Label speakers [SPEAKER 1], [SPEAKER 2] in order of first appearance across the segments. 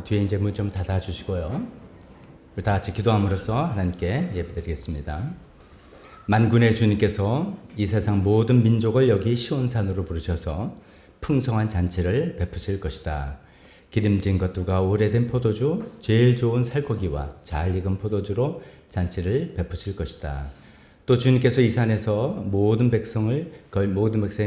[SPEAKER 1] 뒤에 이제 문 좀 닫아주시고요. 우리 다 같이 기도함으로써 하나님께 예배드리겠습니다. 만군의 주님께서 이 세상 모든 민족을 여기 시온산으로 부르셔서 풍성한 잔치를 베푸실 것이다. 기름진 것들과 오래된 포도주, 제일 좋은 살코기와 잘 익은 포도주로 잔치를 베푸실 것이다. 또 주님께서 이 산에서 모든 백성이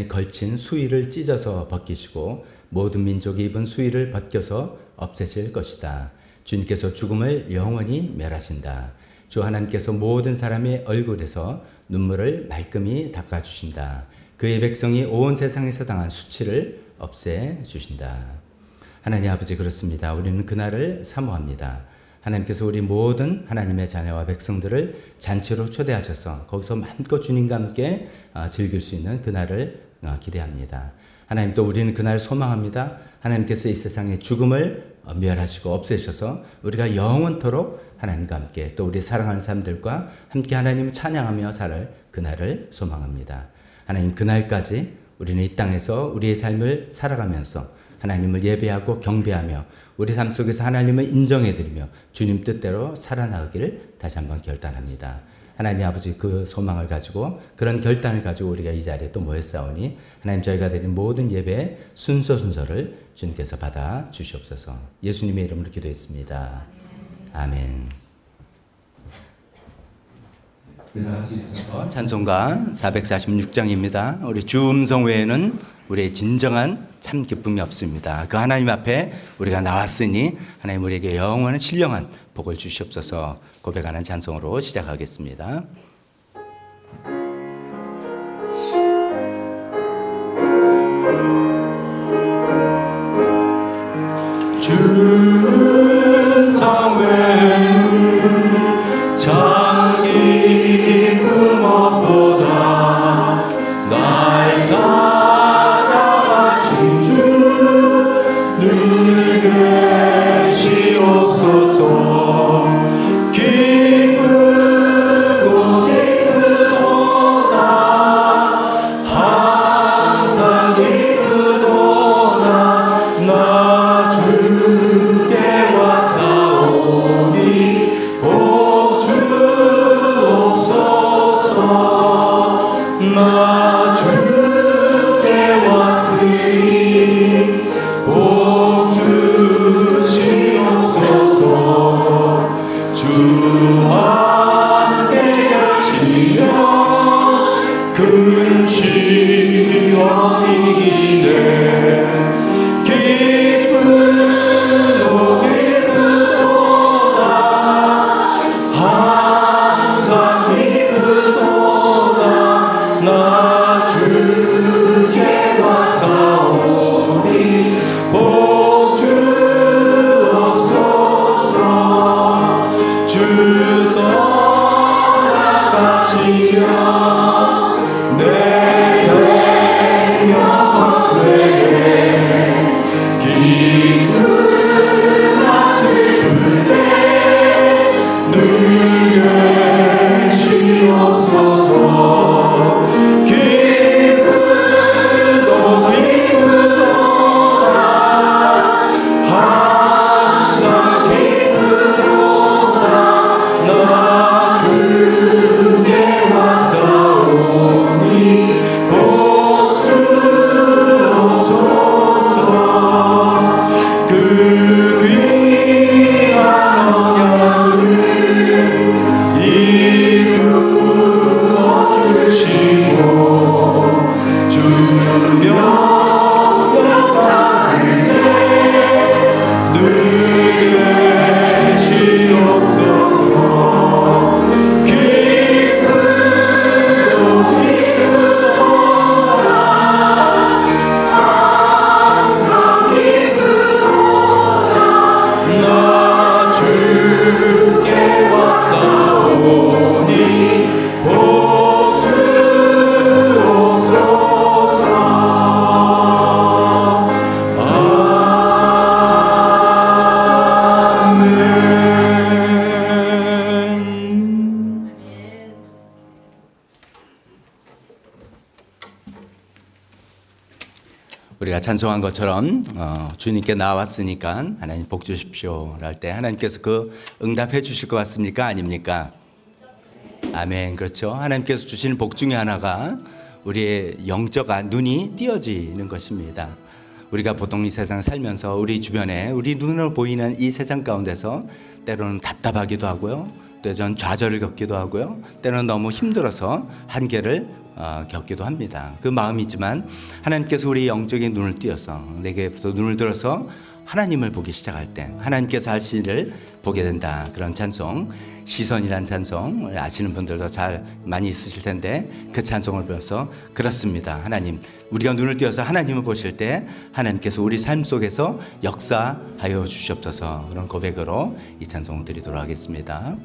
[SPEAKER 1] 걸친 수의를 찢어서 벗기시고 모든 민족이 입은 수의를 벗겨서 없애실 것이다. 주님께서 죽음을 영원히 멸하신다. 주 하나님께서 모든 사람의 얼굴에서 눈물을 말끔히 닦아주신다. 그의 백성이 온 세상에서 당한 수치를 없애주신다. 하나님 아버지, 그렇습니다. 우리는 그날을 사모합니다. 하나님께서 우리 모든 하나님의 자녀와 백성들을 잔치로 초대하셔서 거기서 마음껏 주님과 함께 즐길 수 있는 그날을 기대합니다. 하나님, 또 우리는 그날 소망합니다. 하나님께서 이 세상의 죽음을 멸하시고 없애셔서 우리가 영원토록 하나님과 함께 또 우리 사랑하는 사람들과 함께 하나님을 찬양하며 살 그날을 소망합니다. 하나님, 그날까지 우리는 이 땅에서 우리의 삶을 살아가면서 하나님을 예배하고 경배하며 우리 삶 속에서 하나님을 인정해드리며 주님 뜻대로 살아나가기를 다시 한번 결단합니다. 하나님 아버지, 그 소망을 가지고 그런 결단을 가지고 우리가 이 자리에 또 모였사오니 하나님, 저희가 드린 모든 예배의 순서를 주님께서 받아 주시옵소서. 예수님의 이름으로 기도했습니다. 아멘. 찬송가 446장입니다. 우리 주 음성 외에는 우리의 진정한 참 기쁨이 없습니다. 그 하나님 앞에 우리가 나왔으니 하나님 우리에게 영원한 신령한 복을 주시옵소서 고백하는 찬송으로 시작하겠습니다. 주 음성 외에는 참 기쁨 없도다. 날 사랑하신 주 늘 계시옵소서. 기쁘고 기쁘도다. 항상 기쁘도다. 나 주께 왔사오니 복 주옵소서. 나 주께 왔으니 복 주시옵소서. 주와 함께 계시며 큰 시험 이기네. 기쁘고 기쁘도다. 항상 기쁘도다. 나 주께 왔사오니 복 주옵소서. 주 떠나가시면 내 생명 헛되게 우리가 찬송한 것처럼 주님께 나왔으니까 하나님 복 주십시오 할 때 하나님께서 그 응답해 주실 것 같습니까? 아닙니까? 아멘. 그렇죠. 하나님께서 주시는 복 중에 하나가 우리의 영적 눈이 띄어지는 것입니다. 우리가 보통 이 세상 살면서 우리 주변에 우리 눈으로 보이는 이 세상 가운데서 때로는 답답하기도 하고요, 때로는 좌절을 겪기도 하고요, 때로는 너무 힘들어서 한계를 겪기도 합니다. 그 마음이지만 하나님께서 우리 영적인 눈을 띄어서 내게부터 눈을 들어서 하나님을 보기 시작할 때 하나님께서 하신 일을 보게 된다. 그런 찬송, 시선이란 찬송 아시는 분들도 잘 많이 있으실 텐데 그 찬송을 배워서 그렇습니다. 하나님, 우리가 눈을 띄어서 하나님을 보실 때 하나님께서 우리 삶 속에서 역사하여 주시옵소서. 그런 고백으로 이 찬송 드리도록 하겠습니다.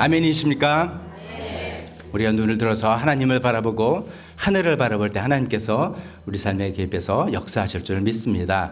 [SPEAKER 1] 아멘이십니까? 우리가 눈을 들어서 하나님을 바라보고 하늘을 바라볼 때 하나님께서 우리 삶에 개입해서 역사하실 줄 믿습니다.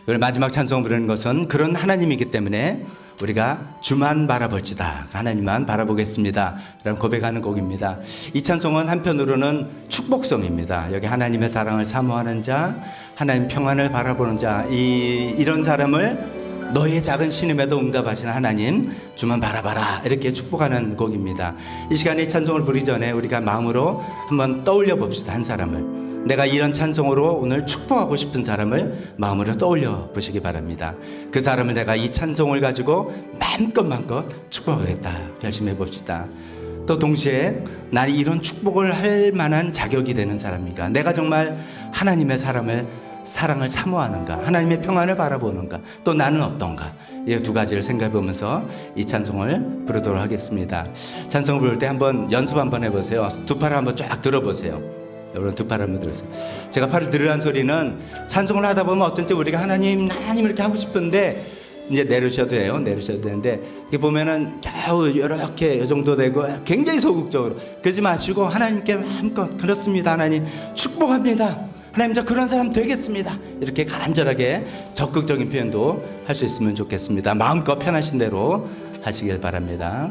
[SPEAKER 1] 오늘 마지막 찬송 부르는 것은 그런 하나님이기 때문에 우리가 주만 바라볼지다, 하나님만 바라보겠습니다 라는 고백하는 곡입니다. 이 찬송은 한편으로는 축복성입니다. 여기 하나님의 사랑을 사모하는 자, 하나님 평안을 바라보는 자, 이런 사람을 너의 작은 신음에도 응답하시는 하나님, 주만 바라봐라, 이렇게 축복하는 곡입니다. 이 시간에 이 찬송을 부르기 전에 우리가 마음으로 한번 떠올려 봅시다. 한 사람을, 내가 이런 찬송으로 오늘 축복하고 싶은 사람을 마음으로 떠올려 보시기 바랍니다. 그 사람을 내가 이 찬송을 가지고 마음껏 축복하겠다 결심해 봅시다. 또 동시에 나는 이런 축복을 할 만한 자격이 되는 사람인가, 내가 정말 하나님의 사랑을 사모하는가, 하나님의 평안을 바라보는가, 또 나는 어떤가, 이 두 가지를 생각해 보면서 이 찬송을 부르도록 하겠습니다. 찬송을 부를 때 한번 연습 한번 해보세요. 두 팔을 한번 쫙 들어보세요. 여러분 두 팔을 한번 들으세요. 제가 팔을 들으라는 소리는 찬송을 하다 보면 어떤 때 우리가 하나님 이렇게 하고 싶은데 이제 내려셔도 돼요. 내려셔도 되는데 이렇게 보면은 겨우 이렇게 이 정도 되고 굉장히 소극적으로 그러지 마시고 하나님께 마음껏, 그렇습니다 하나님 축복합니다, 하나님 저 그런 사람 되겠습니다, 이렇게 간절하게 적극적인 표현도 할 수 있으면 좋겠습니다. 마음껏 편하신 대로 하시길 바랍니다.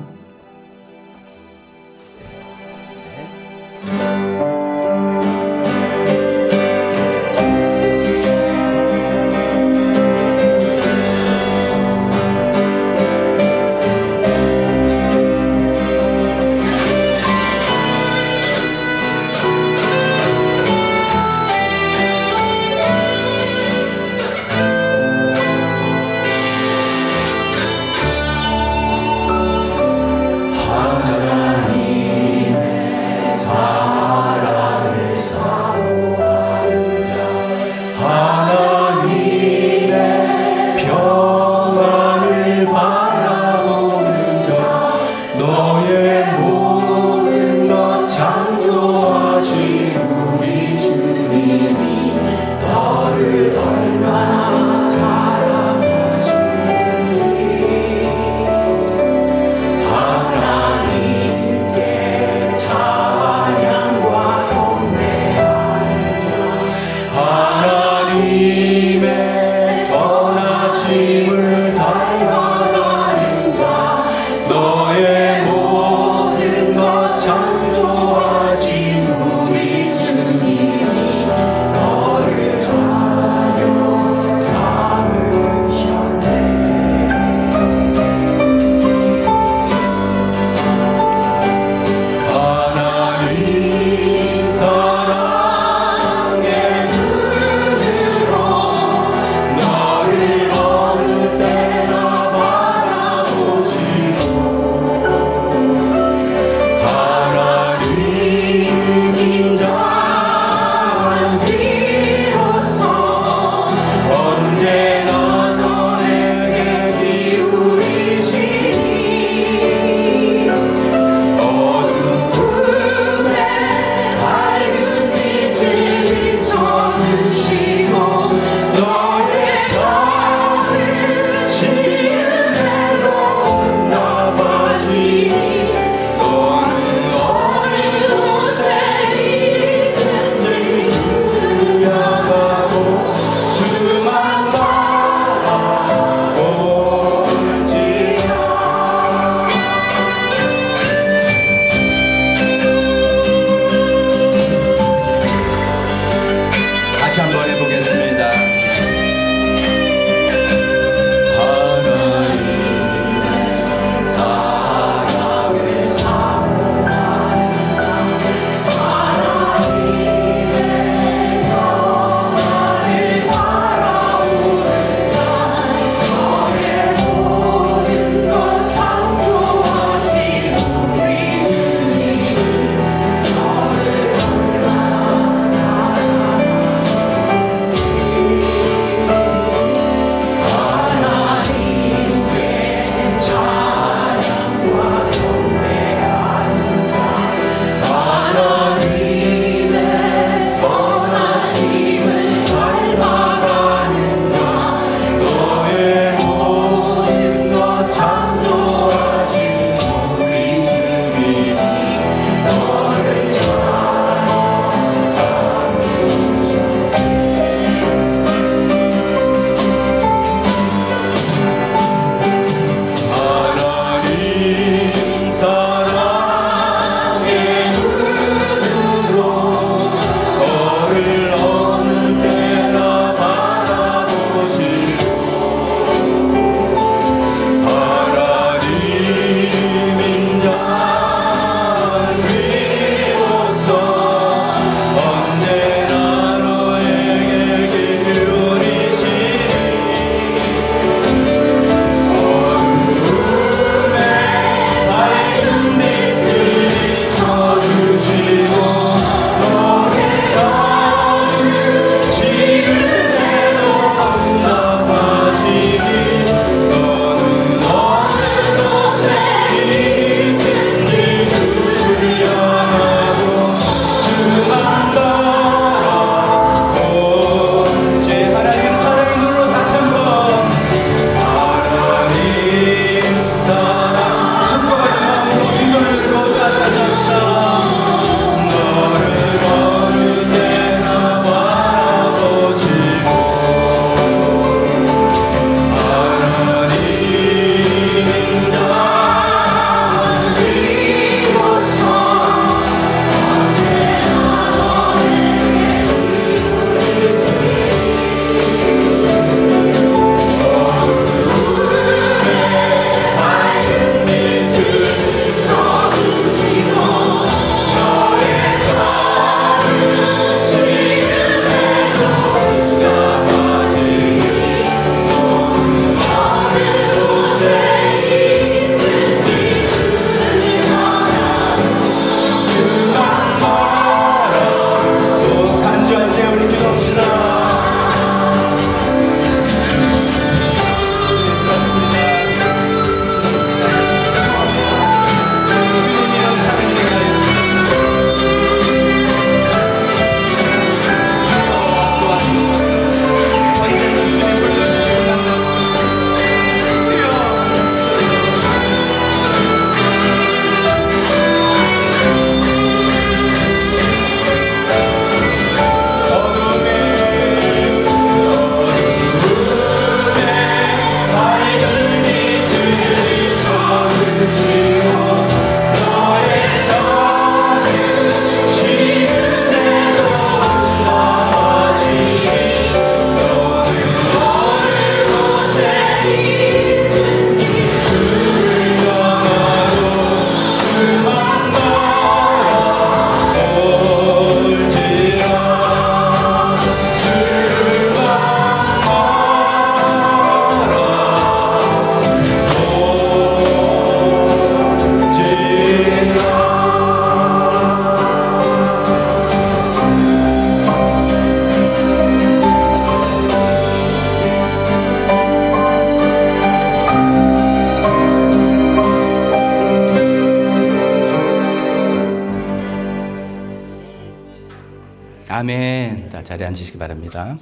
[SPEAKER 1] 아멘. 자, 자리에 앉으시기 바랍니다.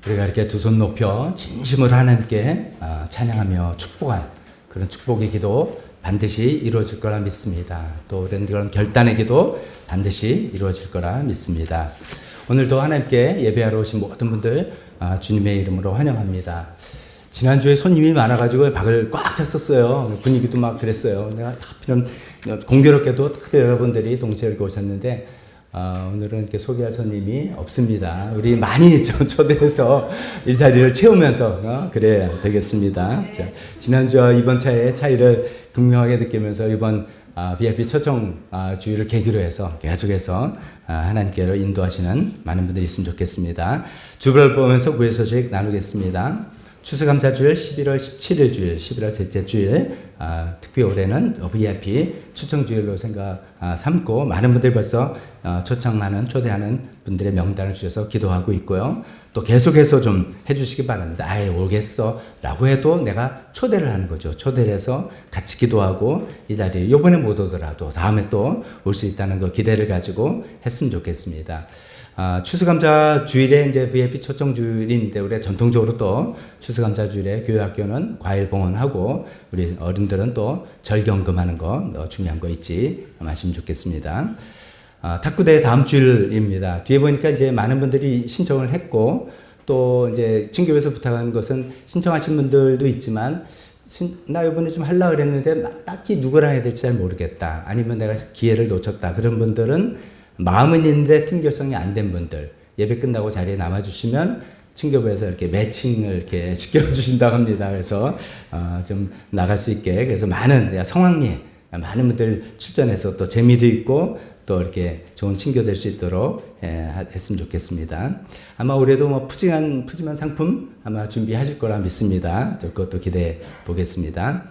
[SPEAKER 1] 우리가 이렇게 두 손 높여 진심으로 하나님께 찬양하며 축복한 그런 축복의 기도 반드시 이루어질 거라 믿습니다. 또 그런 결단의 기도 반드시 이루어질 거라 믿습니다. 오늘도 하나님께 예배하러 오신 모든 분들 주님의 이름으로 환영합니다. 지난주에 손님이 많아가지고 박을 꽉 찼었어요. 분위기도 막 그랬어요. 내가 하필은 공교롭게도 여러분들이 동시에 이렇게 오셨는데 오늘은 이렇게 소개할 손님이 없습니다. 우리 많이 초대해서 이 자리를 채우면서 그래야 되겠습니다. 자, 지난주와 이번 차의 차이를 극명하게 느끼면서 이번 VIP 초청 주일을 계기로 해서 계속해서 하나님께로 인도하시는 많은 분들이 있으면 좋겠습니다. 주를 보면서 구의 소식 나누겠습니다. 추수감사주일 11월 17일 주일, 11월 셋째 주일, 특히 올해는 VIP 초청주일로 삼고 많은 분들이 벌써 초청하는 분들의 명단을 주셔서 기도하고 있고요. 또 계속해서 좀 해주시기 바랍니다. 아예 오겠어 라고 해도 내가 초대를 하는 거죠. 초대를 해서 같이 기도하고 이 자리에 이번에 못 오더라도 다음에 또 올 수 있다는 거 기대를 가지고 했으면 좋겠습니다. 추수감사 주일에 이제 VIP 초청 주일인데 우리 전통적으로 또 추수감사 주일에 교회학교는 과일 봉헌하고 우리 어른들은 또 절경금하는 거 중요한 거 잊지 마시면 좋겠습니다. 탁구대 다음 주일입니다. 뒤에 보니까 이제 많은 분들이 신청을 했고 또 이제 친교에서 부탁한 것은 신청하신 분들도 있지만 나 이번에 좀 하려고 그랬는데 딱히 누구랑 해야 될지 잘 모르겠다. 아니면 내가 기회를 놓쳤다. 그런 분들은 마음은 있는데 팀 결성이 안 된 분들 예배 끝나고 자리에 남아주시면 친교부에서 이렇게 매칭을 이렇게 시켜주신다고 합니다. 그래서 좀 나갈 수 있게 그래서 많은 성황리에 많은 분들 출전해서 또 재미도 있고 또 이렇게 좋은 친교 될 수 있도록 했으면 좋겠습니다. 아마 올해도 뭐 푸짐한 상품 아마 준비하실 거라 믿습니다. 그것도 기대해 보겠습니다.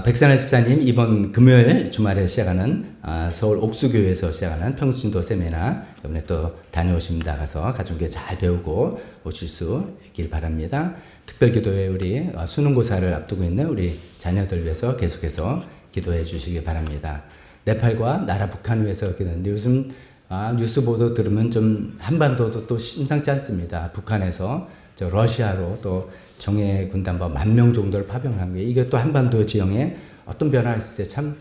[SPEAKER 1] 백산의 집사님 이번 금요일 주말에 시작하는 서울 옥수교회에서 시작하는 평신도 세미나 이번에 또 다녀오십니다. 가서 가족께 잘 배우고 오실 수 있길 바랍니다. 특별기도회 우리 수능고사를 앞두고 있는 우리 자녀들 위해서 계속해서 기도해 주시기 바랍니다. 네팔과 나라 북한을 위해서 그렇게 되는데 요즘 뉴스 보도 들으면 좀 한반도도 또 심상치 않습니다. 북한에서 저 러시아로 또 정예 군단과 10,000명 정도를 파병한 게 이게 또 한반도 지형에 어떤 변화가 있을 때 참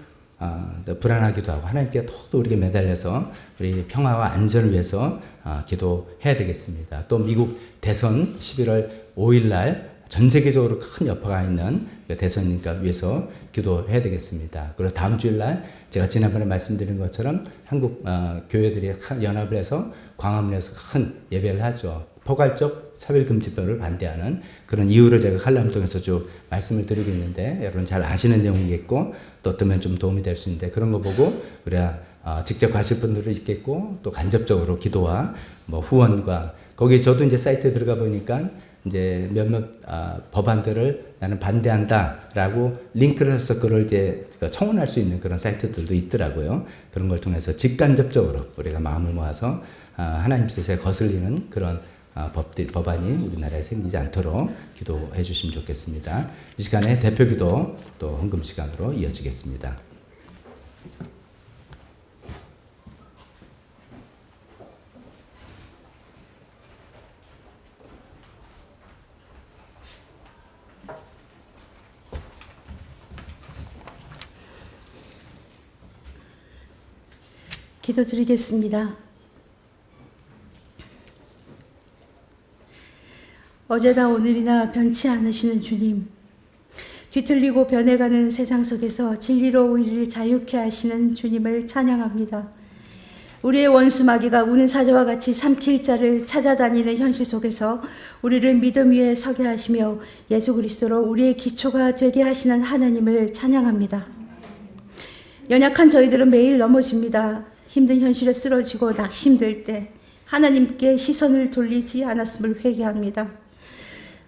[SPEAKER 1] 불안하기도 하고 하나님께 더욱더 우리에게 매달려서 우리 평화와 안전을 위해서 기도해야 되겠습니다. 또 미국 대선 11월 5일 날 전 세계적으로 큰 여파가 있는 대선이니까 위해서 기도해야 되겠습니다. 그리고 다음 주일 날 제가 지난번에 말씀드린 것처럼 한국 교회들이 연합을 해서 광화문에서 큰 예배를 하죠. 포괄적 차별금지법을 반대하는 그런 이유를 제가 칼럼을 통해서 쭉 말씀을 드리고 있는데 여러분 잘 아시는 내용이겠고 또 어쩌면 좀 도움이 될 수 있는데 그런 거 보고 우리가 직접 가실 분들도 있겠고 또 간접적으로 기도와 뭐 후원과 거기 저도 이제 사이트에 들어가 보니까 이제 몇몇 법안들을 나는 반대한다라고 링크를 해서 그걸 이제 청원할 수 있는 그런 사이트들도 있더라고요. 그런 걸 통해서 직간접적으로 우리가 마음을 모아서 하나님 뜻에 거슬리는 그런 법안이 우리나라에 생기지 않도록 기도해 주시면 좋겠습니다. 이 시간에 대표 기도 또 헌금 시간으로 이어지겠습니다.
[SPEAKER 2] 기도드리겠습니다. 어제나 오늘이나 변치 않으시는 주님, 뒤틀리고 변해가는 세상 속에서 진리로 우리를 자유케 하시는 주님을 찬양합니다. 우리의 원수 마귀가 우는 사자와 같이 삼킬 자를 찾아다니는 현실 속에서 우리를 믿음 위에 서게 하시며 예수 그리스도로 우리의 기초가 되게 하시는 하나님을 찬양합니다. 연약한 저희들은 매일 넘어집니다. 힘든 현실에 쓰러지고 낙심될 때 하나님께 시선을 돌리지 않았음을 회개합니다.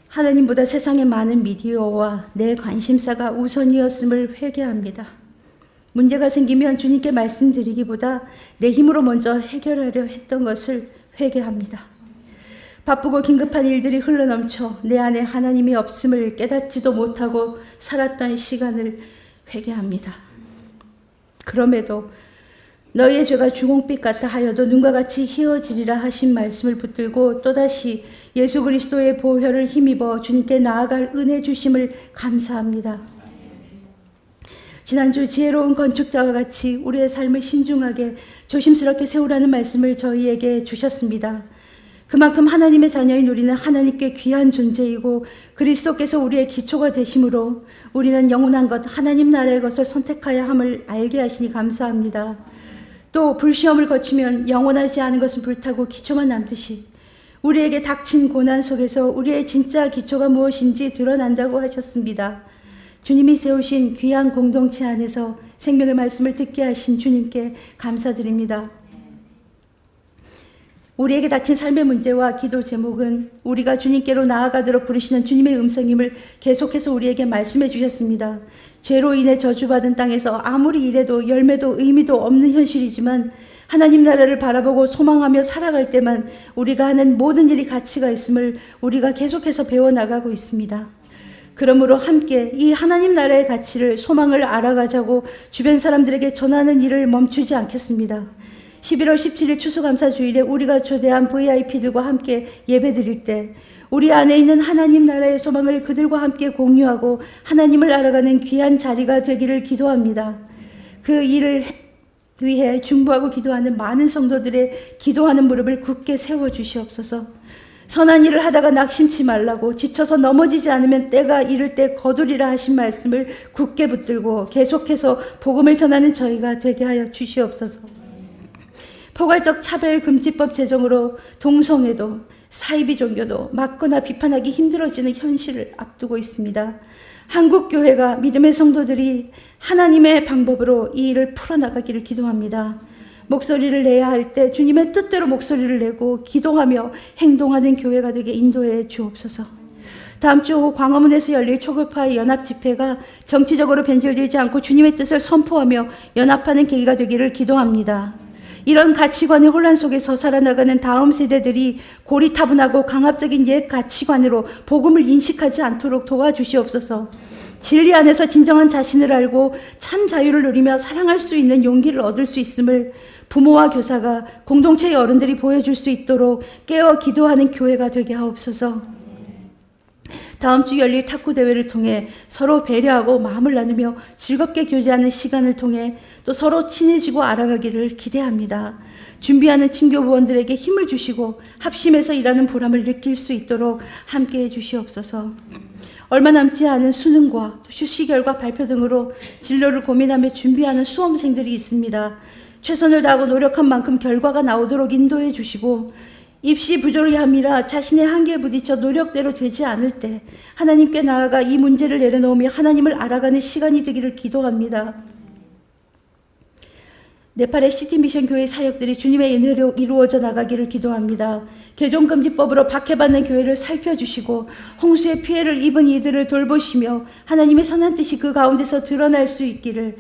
[SPEAKER 2] 하나님보다 세상의 많은 미디어와 내 관심사가 우선이었음을 회개합니다. 문제가 생기면 주님께 말씀드리기보다 내 힘으로 먼저 해결하려 했던 것을 회개합니다. 바쁘고 긴급한 일들이 흘러넘쳐 내 안에 하나님이 없음을 깨닫지도 못하고 살았던 시간을 회개합니다. 그럼에도 너희의 죄가 주홍빛 같다 하여도 눈과 같이 희어지리라 하신 말씀을 붙들고 또다시 예수 그리스도의 보혈을 힘입어 주님께 나아갈 은혜 주심을 감사합니다. 지난주 지혜로운 건축자와 같이 우리의 삶을 신중하게 조심스럽게 세우라는 말씀을 저희에게 주셨습니다. 그만큼 하나님의 자녀인 우리는 하나님께 귀한 존재이고 그리스도께서 우리의 기초가 되심으로 우리는 영원한 것 하나님 나라의 것을 선택하여야 함을 알게 하시니 감사합니다. 또 불시험을 거치면 영원하지 않은 것은 불타고 기초만 남듯이 우리에게 닥친 고난 속에서 우리의 진짜 기초가 무엇인지 드러난다고 하셨습니다. 주님이 세우신 귀한 공동체 안에서 생명의 말씀을 듣게 하신 주님께 감사드립니다. 우리에게 닥친 삶의 문제와 기도 제목은 우리가 주님께로 나아가도록 부르시는 주님의 음성임을 계속해서 우리에게 말씀해 주셨습니다. 죄로 인해 저주받은 땅에서 아무리 일해도 열매도 의미도 없는 현실이지만 하나님 나라를 바라보고 소망하며 살아갈 때만 우리가 하는 모든 일이 가치가 있음을 우리가 계속해서 배워나가고 있습니다. 그러므로 함께 이 하나님 나라의 가치를 소망을 알아가자고 주변 사람들에게 전하는 일을 멈추지 않겠습니다. 11월 17일 추수감사주일에 우리가 초대한 VIP들과 함께 예배드릴 때 우리 안에 있는 하나님 나라의 소망을 그들과 함께 공유하고 하나님을 알아가는 귀한 자리가 되기를 기도합니다. 그 일을 위해 중보하고 기도하는 많은 성도들의 기도하는 무릎을 굳게 세워주시옵소서. 선한 일을 하다가 낙심치 말라고 지쳐서 넘어지지 않으면 때가 이를 때 거두리라 하신 말씀을 굳게 붙들고 계속해서 복음을 전하는 저희가 되게 하여 주시옵소서. 포괄적 차별금지법 제정으로 동성애도 사이비 종교도 막거나 비판하기 힘들어지는 현실을 앞두고 있습니다. 한국교회가 믿음의 성도들이 하나님의 방법으로 이 일을 풀어나가기를 기도합니다. 목소리를 내야 할 때 주님의 뜻대로 목소리를 내고 기도하며 행동하는 교회가 되게 인도해 주옵소서. 다음 주 광화문에서 열릴 초급파의 연합 집회가 정치적으로 변질되지 않고 주님의 뜻을 선포하며 연합하는 계기가 되기를 기도합니다. 이런 가치관의 혼란 속에서 살아나가는 다음 세대들이 고리타분하고 강압적인 옛 가치관으로 복음을 인식하지 않도록 도와주시옵소서. 진리 안에서 진정한 자신을 알고 참 자유를 누리며 사랑할 수 있는 용기를 얻을 수 있음을 부모와 교사가 공동체의 어른들이 보여줄 수 있도록 깨어 기도하는 교회가 되게 하옵소서. 다음 주 열릴 탁구 대회를 통해 서로 배려하고 마음을 나누며 즐겁게 교제하는 시간을 통해 또 서로 친해지고 알아가기를 기대합니다. 준비하는 친교부원들에게 힘을 주시고 합심해서 일하는 보람을 느낄 수 있도록 함께해 주시옵소서. 얼마 남지 않은 수능과 수시 결과 발표 등으로 진로를 고민하며 준비하는 수험생들이 있습니다. 최선을 다하고 노력한 만큼 결과가 나오도록 인도해 주시고 입시 부조리함이라 자신의 한계에 부딪혀 노력대로 되지 않을 때 하나님께 나아가 이 문제를 내려놓으며 하나님을 알아가는 시간이 되기를 기도합니다. 네팔의 시티미션 교회 사역들이 주님의 은혜로 이루어져 나가기를 기도합니다. 개종금지법으로 박해받는 교회를 살펴주시고 홍수의 피해를 입은 이들을 돌보시며 하나님의 선한 뜻이 그 가운데서 드러날 수 있기를,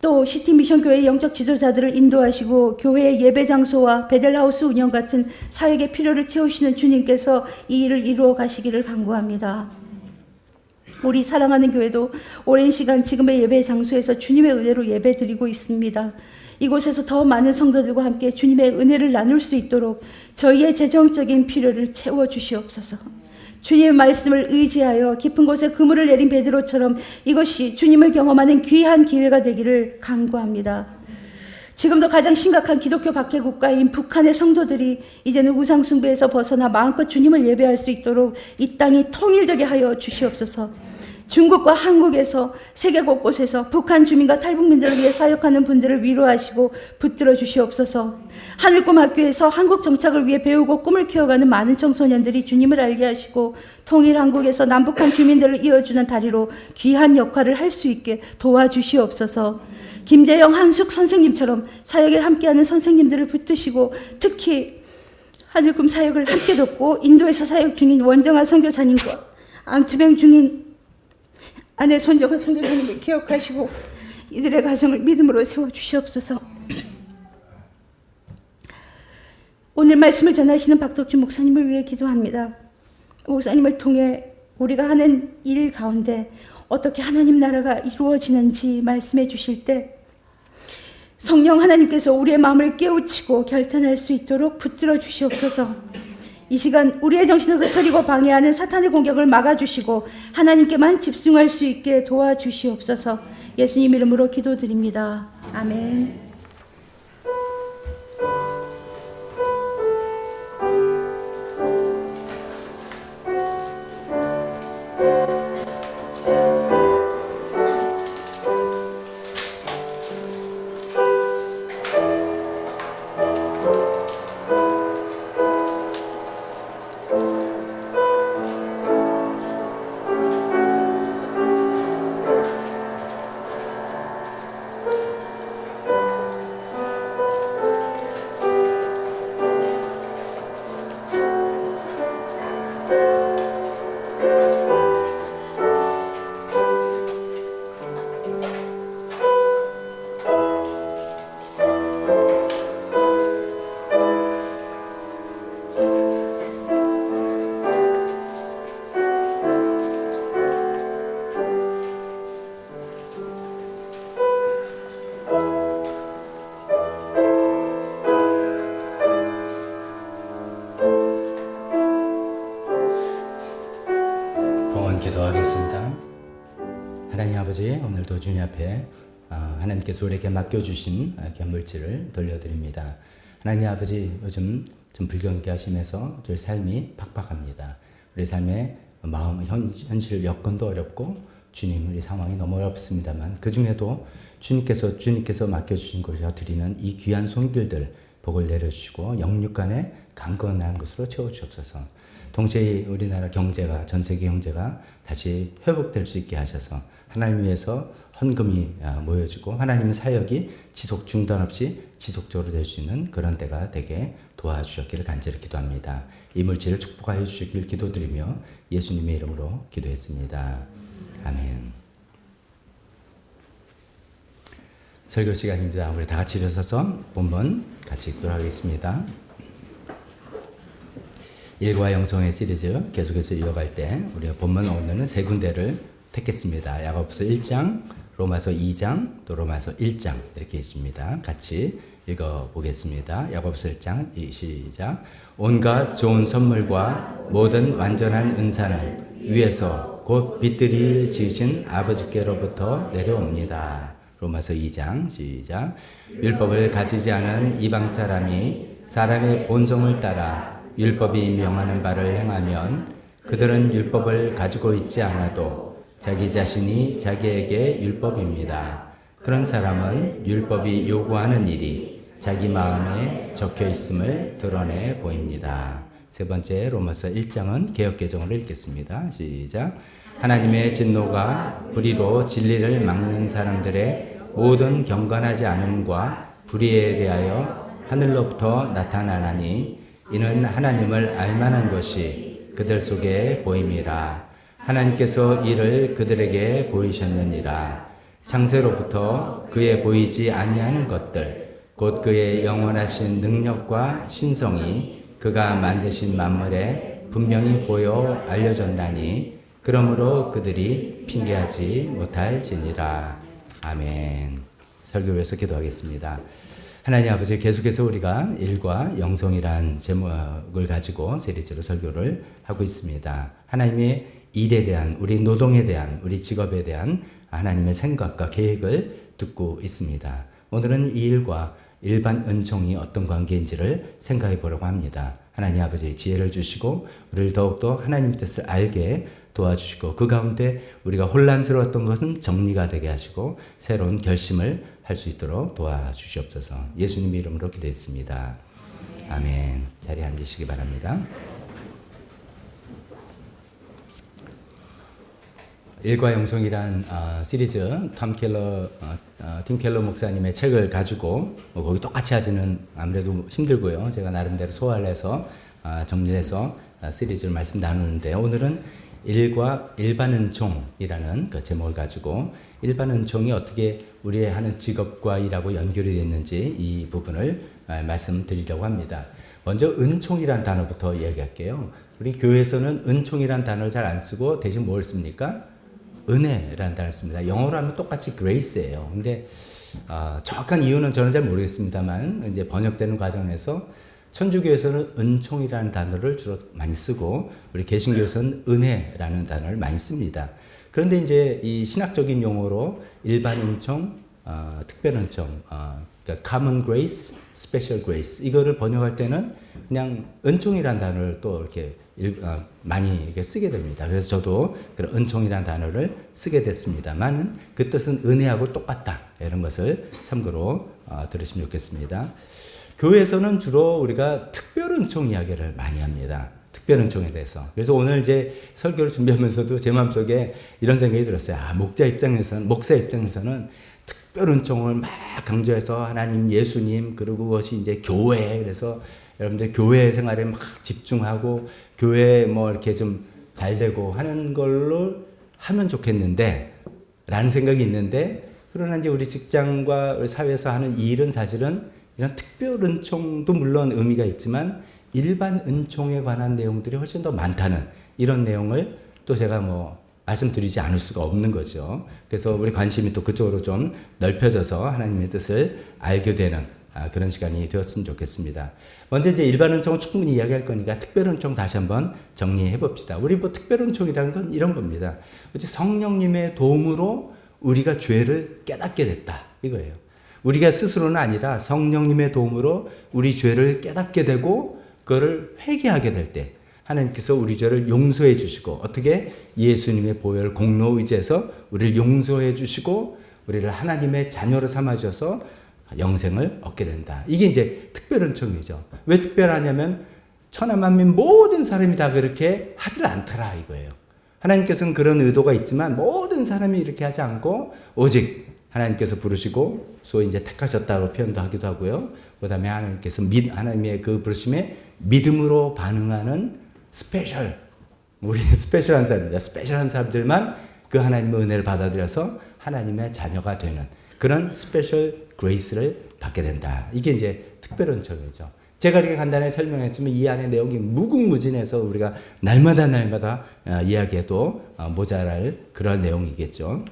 [SPEAKER 2] 또 시티미션 교회의 영적 지도자들을 인도하시고 교회의 예배 장소와 베델하우스 운영 같은 사역의 필요를 채우시는 주님께서 이 일을 이루어 가시기를 간구합니다. 우리 사랑하는 교회도 오랜 시간 지금의 예배 장소에서 주님의 은혜로 예배 드리고 있습니다. 이곳에서 더 많은 성도들과 함께 주님의 은혜를 나눌 수 있도록 저희의 재정적인 필요를 채워주시옵소서. 주님의 말씀을 의지하여 깊은 곳에 그물을 내린 베드로처럼 이것이 주님을 경험하는 귀한 기회가 되기를 간구합니다. 지금도 가장 심각한 기독교 박해 국가인 북한의 성도들이 이제는 우상숭배에서 벗어나 마음껏 주님을 예배할 수 있도록 이 땅이 통일되게 하여 주시옵소서. 중국과 한국에서 세계 곳곳에서 북한 주민과 탈북민들을 위해 사역하는 분들을 위로하시고 붙들어 주시옵소서. 하늘꿈학교에서 한국 정착을 위해 배우고 꿈을 키워가는 많은 청소년들이 주님을 알게 하시고 통일 한국에서 남북한 주민들을 이어주는 다리로 귀한 역할을 할 수 있게 도와주시옵소서. 김재영, 한숙 선생님처럼 사역에 함께하는 선생님들을 붙드시고 특히 하늘꿈 사역을 함께 돕고 인도에서 사역 중인 원정아 선교사님과 암투병 중인 아내 손정아 선교사님을 기억하시고 이들의 가정을 믿음으로 세워주시옵소서. 오늘 말씀을 전하시는 박덕준 목사님을 위해 기도합니다. 목사님을 통해 우리가 하는 일 가운데 어떻게 하나님 나라가 이루어지는지 말씀해 주실 때 성령 하나님께서 우리의 마음을 깨우치고 결단할 수 있도록 붙들어 주시옵소서. 이 시간 우리의 정신을 흐트리고 방해하는 사탄의 공격을 막아주시고 하나님께만 집중할 수 있게 도와주시옵소서. 예수님 이름으로 기도드립니다. 아멘.
[SPEAKER 1] 기도하겠습니다. 하나님 아버지, 오늘도 주님 앞에 하나님께서 우리에게 맡겨주신 견물질을 돌려드립니다. 하나님 아버지, 요즘 좀 불경하게 하시면서 저희 삶이 팍팍합니다. 우리 삶의 마음, 현실 여건도 어렵고 주님, 우리 상황이 너무 어렵습니다만 그 중에도 주님께서 맡겨주신 곳에 드리는 이 귀한 손길들 복을 내려주시고 영육간에 강건한 것으로 채워주옵소서. 동시에 우리나라 경제가, 전 세계 경제가 다시 회복될 수 있게 하셔서 하나님 위해서 헌금이 모여지고 하나님의 사역이 지속 중단 없이 지속적으로 될 수 있는 그런 때가 되게 도와주셨기를 간절히 기도합니다. 이 물질을 축복하여 주시길 기도드리며 예수님의 이름으로 기도했습니다. 아멘. 설교 시간입니다. 우리 다 같이 일어서서 본문 같이 읽도록 하겠습니다. 일과 영성의 시리즈 계속해서 이어갈 때 우리가 본문 오늘은 세 군데를 택했습니다. 야고보서 1장, 로마서 2장, 또 로마서 1장 이렇게 있습니다. 같이 읽어보겠습니다. 야고보서 1장 시작. 온갖 좋은 선물과 모든 완전한 은사는 위에서 곧 빛들이 지으신 아버지께로부터 내려옵니다. 로마서 2장 시작. 율법을 가지지 않은 이방 사람이 사람의 본성을 따라 율법이 명하는 바를 행하면 그들은 율법을 가지고 있지 않아도 자기 자신이 자기에게 율법입니다. 그런 사람은 율법이 요구하는 일이 자기 마음에 적혀 있음을 드러내 보입니다. 세 번째 로마서 1장은 개역개정으로 읽겠습니다. 시작. 하나님의 진노가 불의로 진리를 막는 사람들의 모든 경건하지 않음과 불의에 대하여 하늘로부터 나타나나니 이는 하나님을 알만한 것이 그들 속에 보임이라. 하나님께서 이를 그들에게 보이셨느니라. 창세로부터 그의 보이지 아니하는 것들 곧 그의 영원하신 능력과 신성이 그가 만드신 만물에 분명히 보여 알려졌나니 그러므로 그들이 핑계하지 못할지니라. 아멘. 설교를 위해서 기도하겠습니다. 하나님 아버지, 계속해서 우리가 일과 영성이란 제목을 가지고 시리즈로 설교를 하고 있습니다. 하나님의 일에 대한, 우리 노동에 대한, 우리 직업에 대한 하나님의 생각과 계획을 듣고 있습니다. 오늘은 이 일과 일반 은총이 어떤 관계인지를 생각해 보려고 합니다. 하나님 아버지, 지혜를 주시고 우리를 더욱더 하나님 뜻을 알게 도와주시고 그 가운데 우리가 혼란스러웠던 것은 정리가 되게 하시고 새로운 결심을 할 수 있도록 도와주시옵소서. 예수님의 이름으로 기도했습니다. 아멘. 자리에 앉으시기 바랍니다. 일과 영성이란 시리즈 팀 켈러 목사님의 책을 가지고 거기 똑같이 하지는 아무래도 힘들고요. 제가 나름대로 소화를 해서 정리해서 시리즈를 말씀 나누는데 오늘은 일과 일반 은총이라는 그 제목을 가지고 일반 은총이 어떻게 우리의 하는 직업과 일하고 연결이 됐는지 이 부분을 말씀드리려고 합니다. 먼저 은총이란 단어부터 이야기할게요. 우리 교회에서는 은총이란 단어를 잘 안 쓰고 대신 뭘 씁니까? 은혜라는 단어를 씁니다. 영어로 하면 똑같이 grace예요. 근데 정확한 이유는 저는 잘 모르겠습니다만 이제 번역되는 과정에서 천주교에서는 은총이라는 단어를 주로 많이 쓰고 우리 개신교에서는 은혜라는 단어를 많이 씁니다. 그런데 이제 이 신학적인 용어로 일반 은총, 특별 은총, 그러니까 common grace, special grace 이거를 번역할 때는 그냥 은총이라는 단어를 또 이렇게 많이 이렇게 쓰게 됩니다. 그래서 저도 그런 은총이라는 단어를 쓰게 됐습니다만 그 뜻은 은혜하고 똑같다 이런 것을 참고로 들으시면 좋겠습니다. 교회에서는 주로 우리가 특별 은총 이야기를 많이 합니다. 특별 은총에 대해서. 그래서 오늘 이제 설교를 준비하면서도 제 마음속에 이런 생각이 들었어요. 목사 입장에서는 특별 은총을 막 강조해서 하나님, 예수님, 그리고 그것이 이제 교회. 그래서 여러분들 교회 생활에 막 집중하고 교회 뭐 이렇게 좀 잘 되고 하는 걸로 하면 좋겠는데 라는 생각이 있는데 그러나 이제 우리 직장과 우리 사회에서 하는 이 일은 사실은 이런 특별 은총도 물론 의미가 있지만 일반 은총에 관한 내용들이 훨씬 더 많다는 이런 내용을 또 제가 뭐 말씀드리지 않을 수가 없는 거죠. 그래서 우리 관심이 또 그쪽으로 좀 넓혀져서 하나님의 뜻을 알게 되는 그런 시간이 되었으면 좋겠습니다. 먼저 이제 일반 은총은 충분히 이야기할 거니까 특별 은총 다시 한번 정리해 봅시다. 우리 뭐 특별 은총이라는 건 이런 겁니다. 성령님의 도움으로 우리가 죄를 깨닫게 됐다 이거예요. 우리가 스스로는 아니라 성령님의 도움으로 우리 죄를 깨닫게 되고 그거를 회개하게 될 때 하나님께서 우리 죄를 용서해 주시고 어떻게 예수님의 보혈 공로 의지해서 우리를 용서해 주시고 우리를 하나님의 자녀로 삼아 주셔서 영생을 얻게 된다. 이게 이제 특별 은총이죠. 왜 특별하냐면 천하 만민 모든 사람이 다 그렇게 하질 않더라 이거예요. 하나님께서는 그런 의도가 있지만 모든 사람이 이렇게 하지 않고 오직 하나님께서 부르시고 소위 이제 택하셨다고 표현도 하기도 하고요. 그다음에 하나님께서 하나님의 그 부르심에 믿음으로 반응하는 우리 스페셜한 사람입니다. 스페셜한 사람들만 그 하나님의 은혜를 받아들여서 하나님의 자녀가 되는 그런 스페셜 그레이스를 받게 된다. 이게 이제 특별 은총이죠. 제가 이렇게 간단히 설명했지만 이 안에 내용이 무궁무진해서 우리가 날마다 이야기해도 모자랄 그런 내용이겠죠.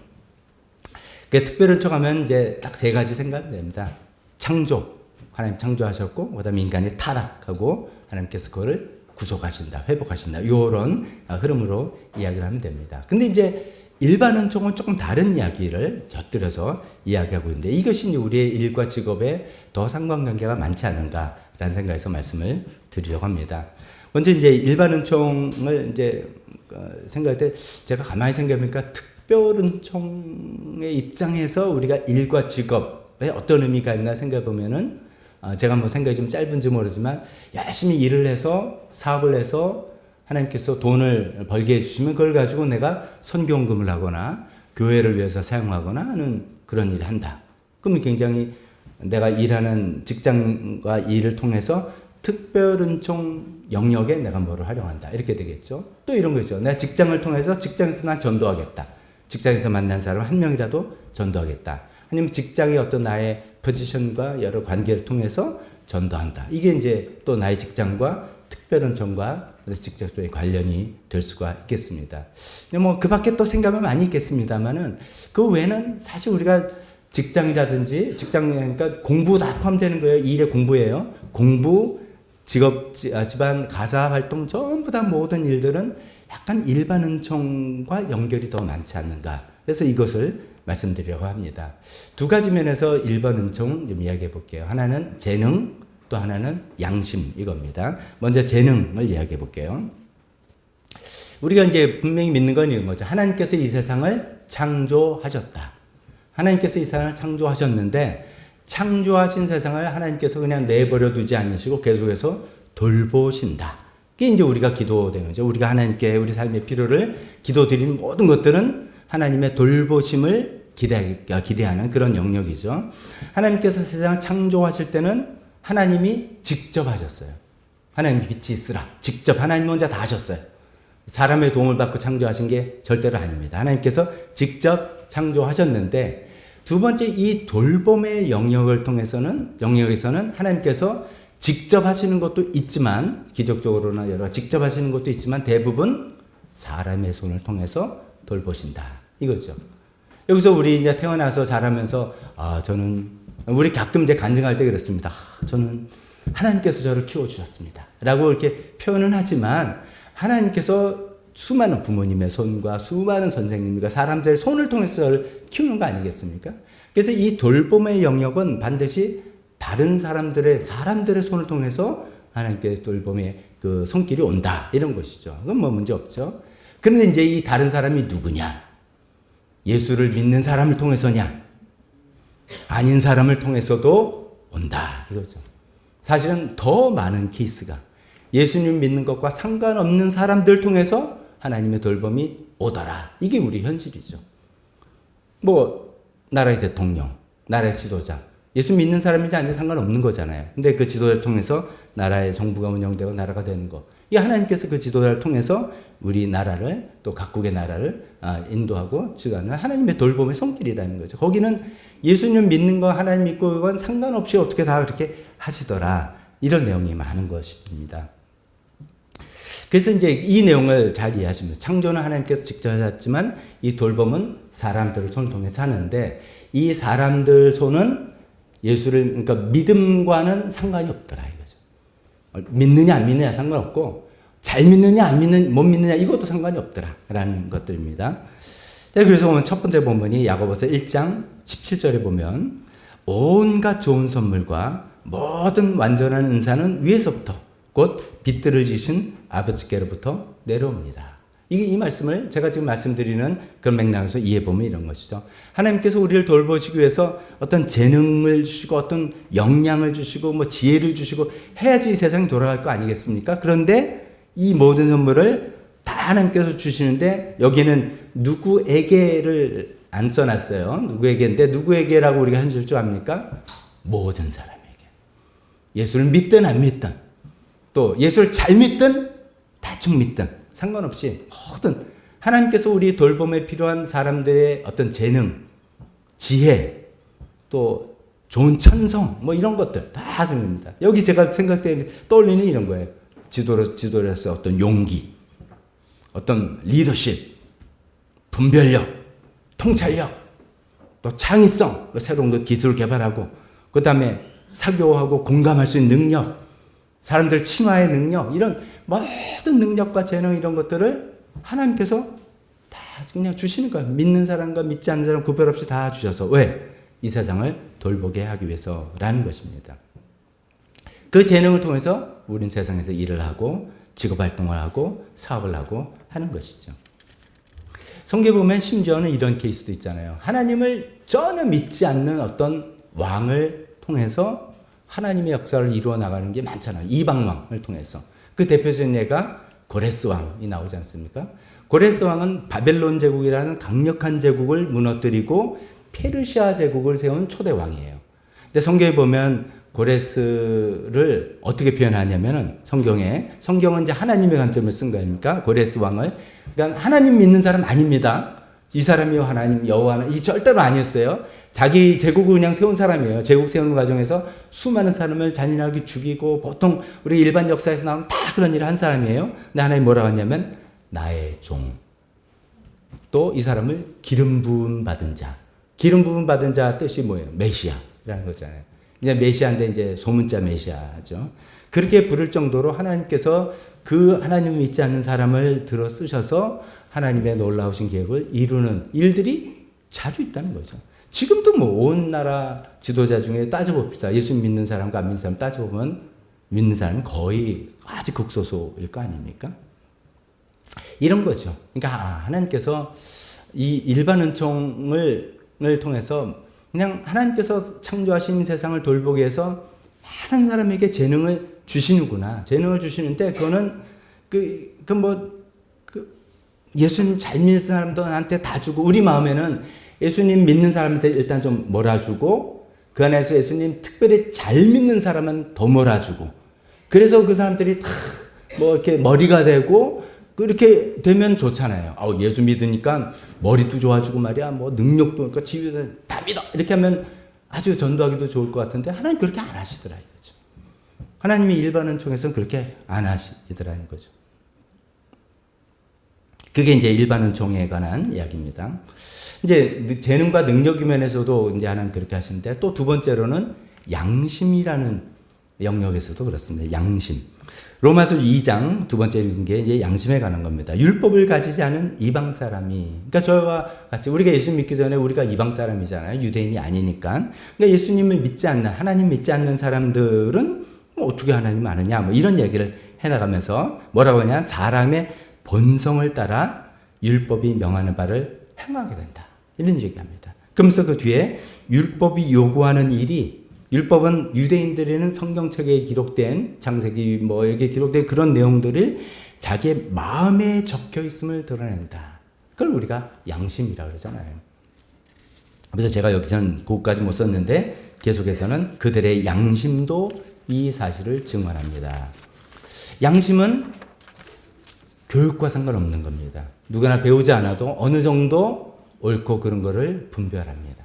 [SPEAKER 1] 특별 은총하면 이제 딱 세 가지 생각됩니다. 창조, 하나님 창조하셨고, 그다음에 인간이 타락하고 하나님께서 그거를 구속하신다, 회복하신다. 이런 흐름으로 이야기를 하면 됩니다. 근데 이제 일반 은총은 조금 다른 이야기를 곁들여서 이야기하고 있는데 이것이 우리의 일과 직업에 더 상관관계가 많지 않은가라는 생각에서 말씀을 드리려고 합니다. 먼저 이제 일반 은총을 이제 생각할 때 제가 가만히 생각해보니까 특별 은총의 입장에서 우리가 일과 직업에 어떤 의미가 있나 생각해 보면은 제가 뭐 생각이 좀 짧은지 모르지만 열심히 일을 해서 사업을 해서 하나님께서 돈을 벌게 해주시면 그걸 가지고 내가 선교헌금을 하거나 교회를 위해서 사용하거나 하는 그런 일을 한다. 그러면 굉장히 내가 일하는 직장과 일을 통해서 특별은총 영역에 내가 뭐를 활용한다. 이렇게 되겠죠. 또 이런 거죠. 내가 직장을 통해서 직장에서 난 전도하겠다. 직장에서 만난 사람 한 명이라도 전도하겠다. 아니면 직장의 어떤 나의 포지션과 여러 관계를 통해서 전도한다. 이게 이제 또 나의 직장과 특별은총과 직접적인 관련이 될 수가 있겠습니다. 뭐 그 밖에 또 생각은 많이 있겠습니다만은 그 외에는 사실 우리가 직장이라든지 그러니까 공부 다 포함되는 거예요. 이 일의 공부예요. 공부, 직업, 집안, 가사 활동 전부 다 모든 일들은 약간 일반 은총과 연결이 더 많지 않는가. 그래서 이것을 말씀드리려고 합니다. 두 가지 면에서 일반 은총 좀 이야기해 볼게요. 하나는 재능, 또 하나는 양심 이겁니다. 먼저 재능을 이야기해 볼게요. 우리가 이제 분명히 믿는 건 이런 거죠. 하나님께서 이 세상을 창조하셨다. 하나님께서 이 세상을 창조하셨는데 창조하신 세상을 하나님께서 그냥 내버려 두지 않으시고 계속해서 돌보신다. 그게 이제 우리가 기도되는 거죠. 우리가 하나님께 우리 삶의 필요를 기도드리는 모든 것들은 하나님의 돌보심을 기대하는 그런 영역이죠. 하나님께서 세상을 창조하실 때는 하나님이 직접 하셨어요. 하나님 빛이 있으라. 직접 하나님 혼자 다 하셨어요. 사람의 도움을 받고 창조하신 게 절대로 아닙니다. 하나님께서 직접 창조하셨는데 두 번째, 이 돌봄의 영역에서는 하나님께서 직접 하시는 것도 있지만, 기적적으로나 여러 가지 직접 하시는 것도 있지만 대부분 사람의 손을 통해서 돌보신다. 이거죠. 여기서 우리 이제 태어나서 자라면서 우리 가끔 이제 간증할 때 그렇습니다. 저는 하나님께서 저를 키워주셨습니다. 라고 이렇게 표현은 하지만 하나님께서 수많은 부모님의 손과 수많은 선생님과 사람들의 손을 통해서 저를 키우는 거 아니겠습니까? 그래서 이 돌봄의 영역은 반드시 다른 사람들의 손을 통해서 하나님께 돌봄의 그 손길이 온다. 이런 것이죠. 그건 뭐 문제 없죠. 그런데 이제 이 다른 사람이 누구냐? 예수를 믿는 사람을 통해서냐? 아닌 사람을 통해서도 온다. 이거죠. 사실은 더 많은 케이스가 예수님 믿는 것과 상관없는 사람들 통해서 하나님의 돌봄이 오더라. 이게 우리 현실이죠. 뭐 나라의 대통령, 나라의 지도자, 예수 믿는 사람인지 아닌지 상관없는 거잖아요. 근데 그 지도자를 통해서 나라의 정부가 운영되고 나라가 되는 거. 이 하나님께서 그 지도자를 통해서 우리 나라를, 또 각국의 나라를 인도하고 주관하는 하나님의 돌봄의 손길이라는 거죠. 거기는 예수님 믿는 거, 하나님 믿고 그건 상관없이 어떻게 다 그렇게 하시더라. 이런 내용이 많은 것입니다. 그래서 이제 이 내용을 잘 이해하시면, 창조는 하나님께서 직접 하셨지만 이 돌봄은 사람들을 손을 통해서 하는데, 이 사람들 손은 예수를, 그러니까 믿음과는 상관이 없더라 이거죠. 믿느냐 안 믿느냐 상관없고, 잘 믿느냐 안 못 믿느냐 이것도 상관이 없더라 라는 것들입니다. 그래서 오늘 첫 번째 본문이 야고보서 1장 17절에 보면, 온갖 좋은 선물과 모든 완전한 은사는 위에서부터 곧 빛들을 지신 아버지께로부터 내려옵니다. 이 말씀을 제가 지금 말씀드리는 그런 맥락에서 이해해보면 이런 것이죠. 하나님께서 우리를 돌보시기 위해서 어떤 재능을 주시고 어떤 역량을 주시고 뭐 지혜를 주시고 해야지 이 세상이 돌아갈 거 아니겠습니까? 그런데 이 모든 선물을 다 하나님께서 주시는데, 여기는 누구에게를 안 써놨어요. 누구에게인데, 누구에게라고 우리가 한줄 줄 압니까? 모든 사람에게. 예수를 믿든 안 믿든, 또 예수를 잘 믿든 대충 믿든 상관없이 모든 하나님께서 우리 돌봄에 필요한 사람들의 어떤 재능, 지혜, 또 좋은 천성, 뭐 이런 것들 다 드립니다. 여기 제가 떠올리는 이런 거예요. 지도로서 어떤 용기, 어떤 리더십, 분별력, 통찰력, 또 창의성, 새로운 기술 개발하고, 그 다음에 사교하고 공감할 수 있는 능력, 사람들 친화의 능력, 이런 모든 능력과 재능 이런 것들을 하나님께서 다 그냥 주시는 거예요. 믿는 사람과 믿지 않는 사람 구별 없이 다 주셔서. 왜? 이 세상을 돌보게 하기 위해서라는 것입니다. 그 재능을 통해서 우린 세상에서 일을 하고 직업활동을 하고 사업을 하고 하는 것이죠. 성경에 보면 심지어는 이런 케이스도 있잖아요. 하나님을 전혀 믿지 않는 어떤 왕을 통해서 하나님의 역사를 이루어 나가는 게 많잖아요. 이방왕을 통해서. 그 대표적인 예가 고레스 왕이 나오지 않습니까? 고레스 왕은 바벨론 제국이라는 강력한 제국을 무너뜨리고 페르시아 제국을 세운 초대 왕이에요. 근데 성경에 보면 고레스를 어떻게 표현하냐면은, 성경은 이제 하나님의 관점을 쓴 거 아닙니까? 고레스 왕을. 그러니까 하나님 믿는 사람 아닙니다. 이 사람이요 하나님 여호와는, 이 절대로 아니었어요. 자기 제국을 그냥 세운 사람이에요. 제국 세우는 과정에서 수많은 사람을 잔인하게 죽이고, 보통 우리 일반 역사에서 나오는 다 그런 일을 한 사람이에요. 근데 하나님 뭐라고 하냐면 나의 종. 또 이 사람을 기름 부음 받은 자. 기름 부음 받은 자 뜻이 뭐예요? 메시아라는 거잖아요. 이제 메시아인데 이제 소문자 메시아죠. 그렇게 부를 정도로 하나님께서 그 하나님을 믿지 않는 사람을 들어 쓰셔서 하나님의 놀라우신 계획을 이루는 일들이 자주 있다는 거죠. 지금도 뭐 온 나라 지도자 중에 따져봅시다. 예수 믿는 사람과 안 믿는 사람 따져보면 믿는 사람은 거의 아주 극소수일 거 아닙니까? 이런 거죠. 그러니까 하나님께서 이 일반 은총을 통해서 그냥 하나님께서 창조하신 세상을 돌보기 위해서 많은 사람에게 재능을 주시는구나. 재능을 주시는데 그거는 예수님 잘 믿는 사람들한테 다 주고, 우리 마음에는 예수님 믿는 사람한테 일단 좀 몰아주고, 그 안에서 예수님 특별히 잘 믿는 사람은 더 몰아주고, 그래서 그 사람들이 다 뭐 이렇게 머리가 되고 그렇게 되면 좋잖아요. 예수 믿으니까 머리도 좋아지고 말이야, 뭐 능력도 그러니까 지위도 다 믿어 이렇게 하면 아주 전도하기도 좋을 것 같은데 하나님 그렇게 안 하시더라 이거죠. 하나님이 일반 은총에서는 그렇게 안 하시더라는 거죠. 그게 이제 일반 은총에 관한 이야기입니다. 이제 재능과 능력의 면에서도 이제 하나님 그렇게 하시는데 또 두 번째로는 양심이라는 영역에서도 그렇습니다. 양심. 로마서 2장 두 번째 읽은 게 이제 양심에 관한 겁니다. 율법을 가지지 않은 이방 사람이, 그러니까 저와 같이 우리가 예수 믿기 전에 우리가 이방 사람이잖아요. 유대인이 아니니까. 그러니까 예수님을 믿지 않는, 하나님 믿지 않는 사람들은 뭐 어떻게 하나님 아느냐, 뭐 이런 얘기를 해나가면서 뭐라고 하냐, 사람의 본성을 따라 율법이 명하는 바를 행하게 된다. 이런 얘기합니다. 그러면서 그 뒤에 율법이 요구하는 일이, 율법은 유대인들에는 성경책에 기록된 창세기 뭐 여기 기록된 그런 내용들을 자기의 마음에 적혀 있음을 드러낸다. 그걸 우리가 양심이라고 그러잖아요. 그래서 제가 여기서는 그것까지 못 썼는데 계속해서는 그들의 양심도 이 사실을 증언합니다. 양심은 교육과 상관없는 겁니다. 누구나 배우지 않아도 어느 정도 옳고 그른 거를 분별합니다.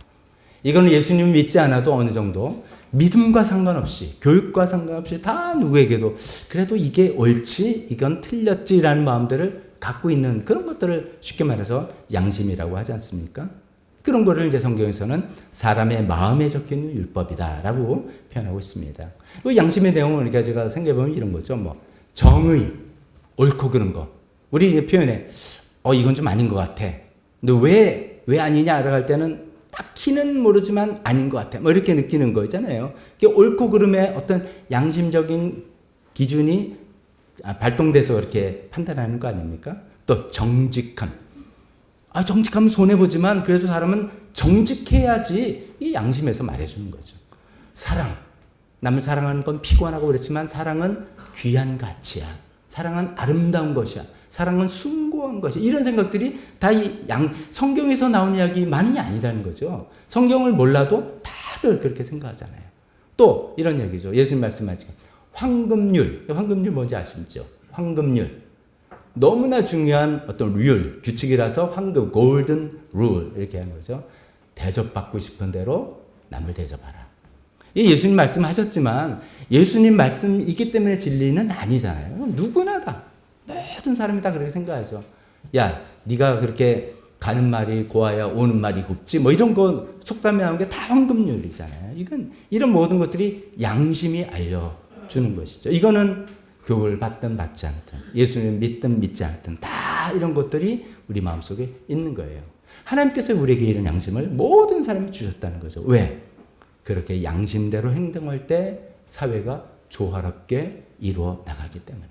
[SPEAKER 1] 이거는 예수님 믿지 않아도 어느 정도 믿음과 상관없이 교육과 상관없이 다 누구에게도 그래도 이게 옳지 이건 틀렸지라는 마음들을 갖고 있는 그런 것들을 쉽게 말해서 양심이라고 하지 않습니까? 그런 거를 이제 성경에서는 사람의 마음에 적혀있는 율법이다라고 표현하고 있습니다. 그 양심의 내용은 우리가 제가 생각해보면 이런 거죠. 뭐 정의, 옳고 그른 거. 우리 표현에 이건 좀 아닌 것 같아. 근데 왜 아니냐라고 할 때는 딱히는 모르지만 아닌 것 같아. 뭐 이렇게 느끼는 거 있잖아요. 옳고 그름의 어떤 양심적인 기준이 발동돼서 이렇게 판단하는 거 아닙니까? 또 정직함. 정직하면 손해보지만 그래도 사람은 정직해야지 이 양심에서 말해주는 거죠. 사랑. 남을 사랑하는 건 피곤하고 그렇지만 사랑은 귀한 가치야. 사랑은 아름다운 것이야. 사랑은 숭고한 것이야. 이런 생각들이 다 성경에서 나온 이야기만이 아니라는 거죠. 성경을 몰라도 다들 그렇게 생각하잖아요. 또 이런 얘기죠. 예수님 말씀하시고 황금률. 황금률 뭔지 아시죠? 황금률. 너무나 중요한 어떤 규칙이라서 황금, 골든 룰 이렇게 하는 거죠. 대접받고 싶은 대로 남을 대접하라. 예수님 말씀하셨지만 예수님 말씀이기 때문에 진리는 아니잖아요. 누구나 다 모든 사람이 다 그렇게 생각하죠. 야, 네가 그렇게 가는 말이 고와야 오는 말이 곱지. 뭐 이런 거 속담에 나오는 게 다 황금률이잖아요. 이런 모든 것들이 양심이 알려주는 것이죠. 이거는 교육을 받든 받지 않든 예수님 믿든 믿지 않든 다 이런 것들이 우리 마음속에 있는 거예요. 하나님께서 우리에게 이런 양심을 모든 사람이 주셨다는 거죠. 왜? 그렇게 양심대로 행동할 때 사회가 조화롭게 이루어 나가기 때문에.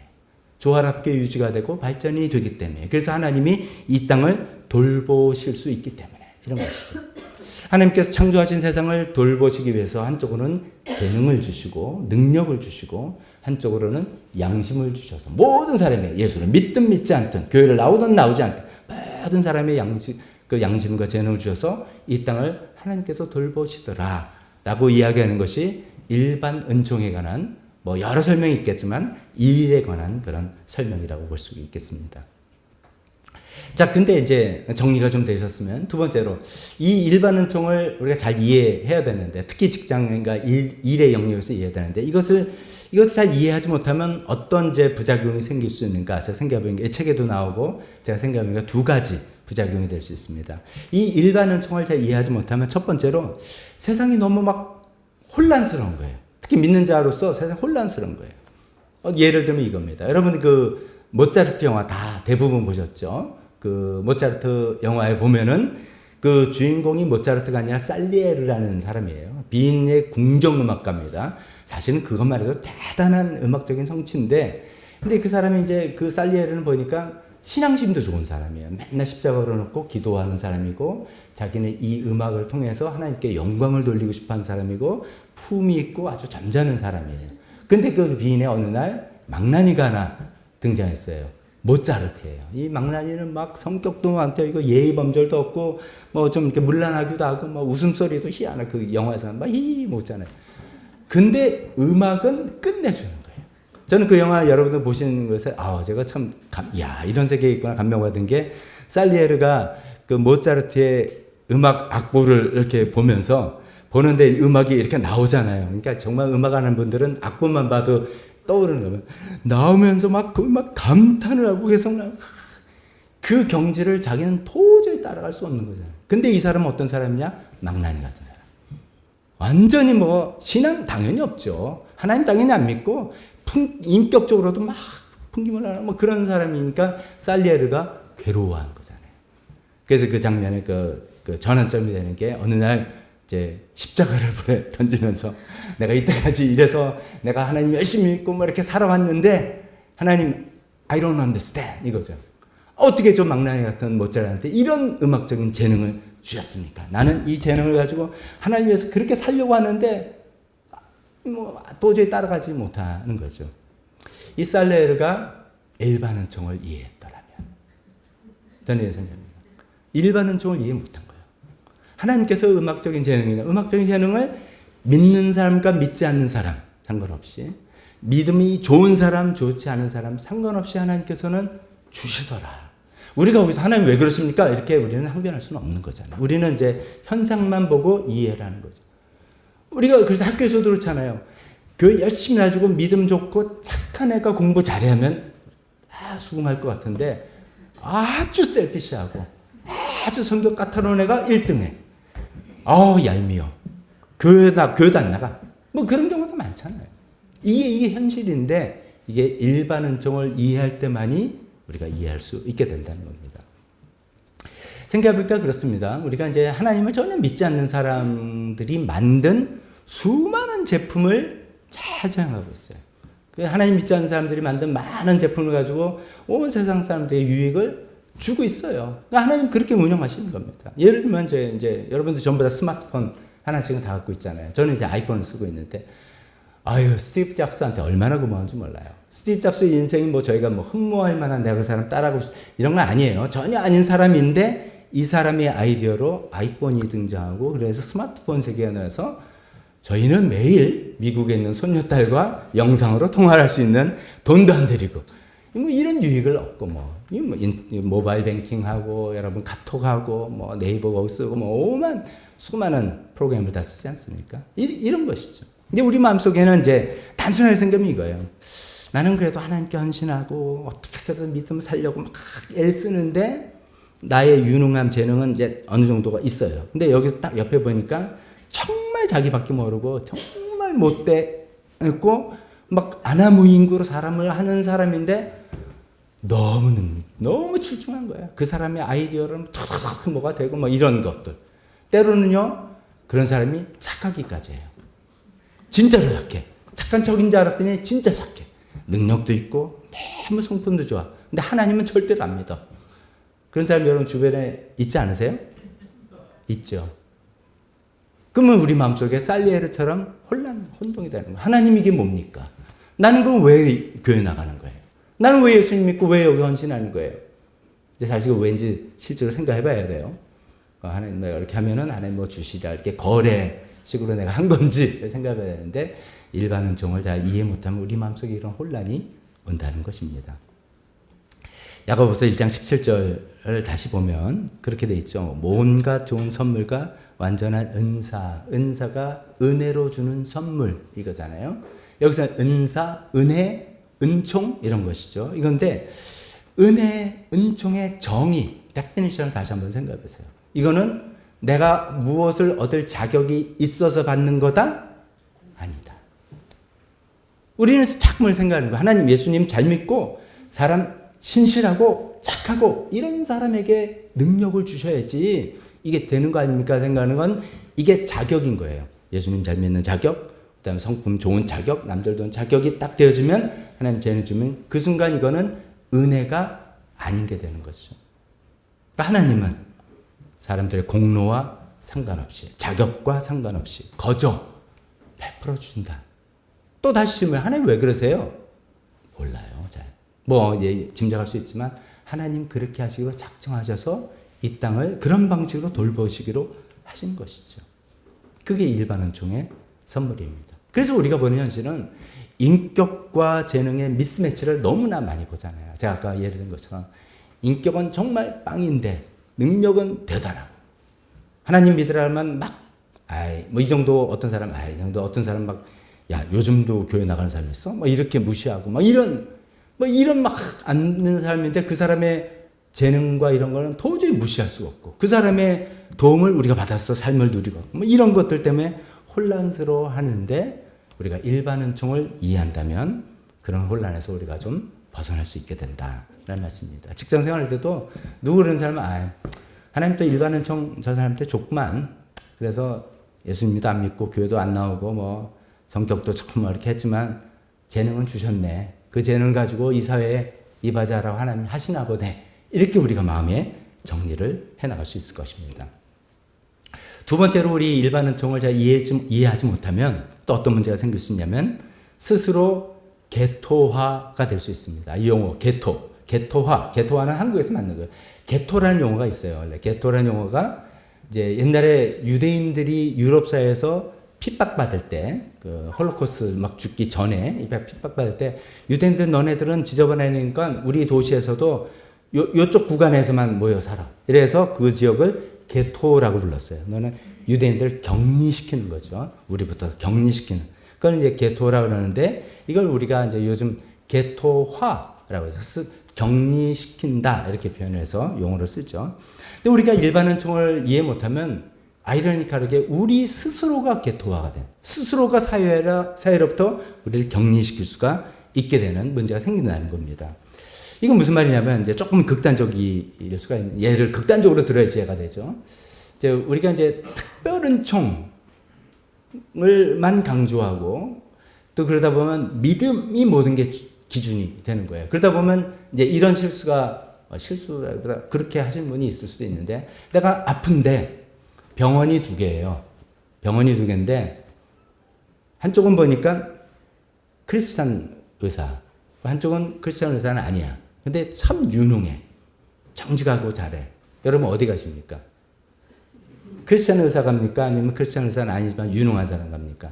[SPEAKER 1] 조화롭게 유지가 되고 발전이 되기 때문에. 그래서 하나님이 이 땅을 돌보실 수 있기 때문에 이런 것이죠. 하나님께서 창조하신 세상을 돌보시기 위해서 한쪽으로는 재능을 주시고 능력을 주시고 한쪽으로는 양심을 주셔서 모든 사람의 예수를 믿든 믿지 않든 교회를 나오든 나오지 않든 모든 사람의 양심과 재능을 주셔서 이 땅을 하나님께서 돌보시더라 라고 이야기하는 것이 일반 은총에 관한 뭐 여러 설명이 있겠지만 이 일에 관한 그런 설명이라고 볼 수 있겠습니다. 자, 근데 이제 정리가 좀 되셨으면 두 번째로 이 일반 은총을 우리가 잘 이해해야 되는데 특히 직장과 일의 영역에서 이해해야 되는데 이것을 잘 이해하지 못하면 어떤 이제 부작용이 생길 수 있는가 제가 생각해보니까 이 책에도 나오고 제가 생각해보니까 두 가지 부작용이 될 수 있습니다. 이 일반 은총을 잘 이해하지 못하면 첫 번째로 세상이 너무 막 혼란스러운 거예요. 특히 믿는 자로서 세상 혼란스러운 거예요. 예를 들면 이겁니다. 여러분 그 모차르트 영화 다 대부분 보셨죠? 그 모차르트 영화에 보면은 그 주인공이 모차르트가 아니라 살리에르라는 사람이에요. 비인의 궁정음악가입니다. 사실은 그것만 해도 대단한 음악적인 성취인데, 근데 그 사람이 이제 그 살리에르는 보니까 신앙심도 좋은 사람이에요. 맨날 십자가 걸어놓고 기도하는 사람이고, 자기는 이 음악을 통해서 하나님께 영광을 돌리고 싶어 하는 사람이고, 품이 있고 아주 점잖은 사람이에요. 근데 그 비인의 어느 날 망나니가 하나 등장했어요. 모차르트예요. 이 망나니는 막 성격도 많고 예의 범절도 없고 뭐 좀 이렇게 문란하기도 하고 뭐 웃음소리도 희한해. 그 영화에서는 막 히히 못 잖아요. 근데 음악은 끝내주는 거예요. 저는 그 영화 여러분들 보시는 것에 제가 참 이런 세계에 있구나 감명받은 게 살리에르가 그 모차르트의 음악 악보를 이렇게 보는데 음악이 이렇게 나오잖아요. 그러니까 정말 음악하는 분들은 악보만 봐도 떠오르는 거면 나오면서 막 감탄을 하고 계속 그 경지를 자기는 도저히 따라갈 수 없는 거잖아요. 근데 이 사람은 어떤 사람이냐? 망나니 같은 사람. 완전히 신앙 당연히 없죠. 하나님 당연히 안 믿고 인격적으로도 막 풍김을 하는 그런 사람이니까 살리에르가 괴로워한 거잖아요. 그래서 그 장면에 그 전환점이 되는 게 어느 날 이제 십자가를 불에 던지면서 내가 이때까지 이래서 내가 하나님 열심히 믿고 이렇게 살아왔는데 하나님 I don't understand 이거죠. 어떻게 저 망나니 같은 모차르트한테 이런 음악적인 재능을 주셨습니까? 나는 이 재능을 가지고 하나님 위해서 그렇게 살려고 하는데 도저히 따라가지 못하는 거죠. 이 살레르가 일반 은총을 이해했더라면 저는 생각합니다. 일반 은총을 이해 못한 거예요. 하나님께서 음악적인 재능을 믿는 사람과 믿지 않는 사람 상관없이 믿음이 좋은 사람 좋지 않은 사람 상관없이 하나님께서는 주시더라. 우리가 거기서 하나님 왜 그러십니까? 이렇게 우리는 항변할 수는 없는 거잖아요. 우리는 이제 현상만 보고 이해를 하는 거죠. 우리가 그래서 학교에서도 그렇잖아요. 교회 열심히 가지고 믿음 좋고 착한 애가 공부 잘하면 수긍할 것 같은데 아주 셀피시하고 아주 성격 까다로운 애가 1등해. 얄미워. 교회도 안 나가. 그런 경우도 많잖아요. 이게 현실인데 이게 일반 은총을 이해할 때만이 우리가 이해할 수 있게 된다는 겁니다. 생각해보니까 그렇습니다. 우리가 이제 하나님을 전혀 믿지 않는 사람들이 만든 수많은 제품을 잘 사용하고 있어요. 하나님 믿지 않는 사람들이 만든 많은 제품을 가지고 온 세상 사람들의 유익을 주고 있어요. 그러니까 하나님 그렇게 운영하시는 겁니다. 예를 들면 이제 여러분들 전부 다 스마트폰 하나씩은 다 갖고 있잖아요. 저는 이제 아이폰을 쓰고 있는데 스티브 잡스한테 얼마나 고마운지 몰라요. 스티브 잡스의 인생이 저희가 흠모할 만한 내가 그 사람 따라하고 이런 건 아니에요. 전혀 아닌 사람인데 이 사람의 아이디어로 아이폰이 등장하고 그래서 스마트폰 세계에 넣어서 저희는 매일 미국에 있는 손녀딸과 영상으로 통화를 할 수 있는 돈도 안 들이고 이런 유익을 얻고 모바일 뱅킹하고 여러분 카톡하고 네이버 거기 쓰고 수많은 프로그램을 다 쓰지 않습니까? 이런 것이죠. 근데 우리 마음속에는 이제 단순하게 생각이 이거예요. 나는 그래도 하나님께 헌신하고 어떻게 해서든 믿음을 살려고 막 애쓰는데 나의 유능함, 재능은 이제 어느 정도가 있어요. 근데 여기서 딱 옆에 보니까 정말 자기밖에 모르고 정말 못되고 아나무인구로 사람을 하는 사람인데 너무 출중한 거야. 그 사람의 아이디어는 툭툭 뭐가 되고 이런 것들. 때로는요 그런 사람이 착하기까지 해요. 진짜로 착해. 착한 척인 줄 알았더니 진짜 착해. 능력도 있고 너무 성품도 좋아. 근데 하나님은 절대로 안 믿어. 그런 사람 여러분 주변에 있지 않으세요? 있죠. 그러면 우리 마음속에 살리에르처럼 혼동이 되는 거예요. 하나님 이게 뭡니까? 나는 그럼 왜 교회 나가는 거예요? 나는 왜 예수님 믿고 왜 여기 헌신하는 거예요? 근데 사실 왠지 실제로 생각해 봐야 돼요. 하나님 이렇게 하면은 하나님 주시라 이렇게 거래식으로 내가 한 건지 생각해 봐야 되는데 일반 은총을 잘 이해 못하면 우리 마음속에 이런 혼란이 온다는 것입니다. 야고보서 1장 17절을 다시 보면 그렇게 돼 있죠. 온갖 좋은 선물과 완전한 은사가 은혜로 주는 선물 이거잖아요. 여기서 은사, 은혜, 은총 이런 것이죠. 이건데 은혜, 은총의 정의, definition을 다시 한번 생각해 보세요. 이거는 내가 무엇을 얻을 자격이 있어서 받는 거다? 아니다. 우리는 자꾸 생각하는 거예요. 하나님 예수님 잘 믿고 사람 신실하고 착하고 이런 사람에게 능력을 주셔야지 이게 되는 거 아닙니까? 생각하는 건 이게 자격인 거예요. 예수님 잘 믿는 자격, 그다음에 성품 좋은 자격, 남들도 자격이 딱 되어지면 하나님 죄를 주면 그 순간 이거는 은혜가 아닌 게 되는 것이죠. 그러니까 하나님은 사람들의 공로와 상관없이 자격과 상관없이 거저 베풀어 주신다. 또 다시 질문 하나님 왜 그러세요? 몰라요. 잘. 짐작할 수 있지만 하나님 그렇게 하시기로 작정하셔서 이 땅을 그런 방식으로 돌보시기로 하신 것이죠. 그게 일반 은총의 선물입니다. 그래서 우리가 보는 현실은 인격과 재능의 미스매치를 너무나 많이 보잖아요. 제가 아까 예를 든 것처럼 인격은 정말 빵인데 능력은 대단하고 하나님 믿으라면 막 뭐 이 정도 어떤 사람 이 정도 어떤 사람 막 야 요즘도 교회 나가는 사람 있어? 뭐 이렇게 무시하고 막 이런 막 앉는 사람인데 그 사람의 재능과 이런 거는 도저히 무시할 수가 없고 그 사람의 도움을 우리가 받아서 삶을 누리고 뭐 이런 것들 때문에 혼란스러워 하는데 우리가 일반 은총을 이해한다면 그런 혼란에서 우리가 좀 벗어날 수 있게 된다라는 말씀입니다. 직장 생활할 때도 누구 그런 사람은 하나님 또 일반 은총 저 사람한테 줬구만. 그래서 예수님도 안 믿고 교회도 안 나오고 뭐 성격도 조금 이렇게 했지만 재능은 주셨네. 그 재능을 가지고 이 사회에 이바지하라고 하나님 하시나 보네. 이렇게 우리가 마음에 정리를 해나갈 수 있을 것입니다. 두 번째로 우리 일반 은총을 잘 이해하지 못하면 또 어떤 문제가 생길 수 있냐면 스스로 개토화가 될 수 있습니다. 이 용어 개토화는 한국에서 만든 거예요. 개토라는 용어가 있어요. 원래 개토라는 용어가 이제 옛날에 유대인들이 유럽 사회에서 핍박받을 때, 그 홀로코스트 막 죽기 전에 핍박받을 때 유대인들 너네들은 지저분하니까 우리 도시에서도 요쪽 구간에서만 모여 살아. 이래서 그 지역을 게토라고 불렀어요. 너는 유대인들 격리시키는 거죠. 우리부터 격리시키는. 그걸 이제 게토라고 그러는데 이걸 우리가 이제 요즘 게토화라고 해서 격리시킨다 이렇게 표현해서 용어로 쓰죠. 근데 우리가 일반 은총을 이해 못하면 아이러니컬하게 우리 스스로가 게토화가 된, 스스로가 사회로부터 우리를 격리시킬 수가 있게 되는 문제가 생긴다는 겁니다. 이건 무슨 말이냐면 이제 조금 극단적일 수가 있는, 예를 극단적으로 들어야지 이해가 되죠. 이제 우리가 이제 특별 은총을만 강조하고 또 그러다 보면 믿음이 모든 게 기준이 되는 거예요. 그러다 보면 이제 이런 실수라기보다 그렇게 하신 분이 있을 수도 있는데 내가 아픈데 병원이 두 개예요. 병원이 두 개인데 한쪽은 보니까 크리스찬 의사, 한쪽은 크리스찬 의사는 아니야. 근데 참 유능해. 정직하고 잘해. 여러분 어디 가십니까? 크리스찬 의사 갑니까? 아니면 크리스찬 의사는 아니지만 유능한 사람 갑니까?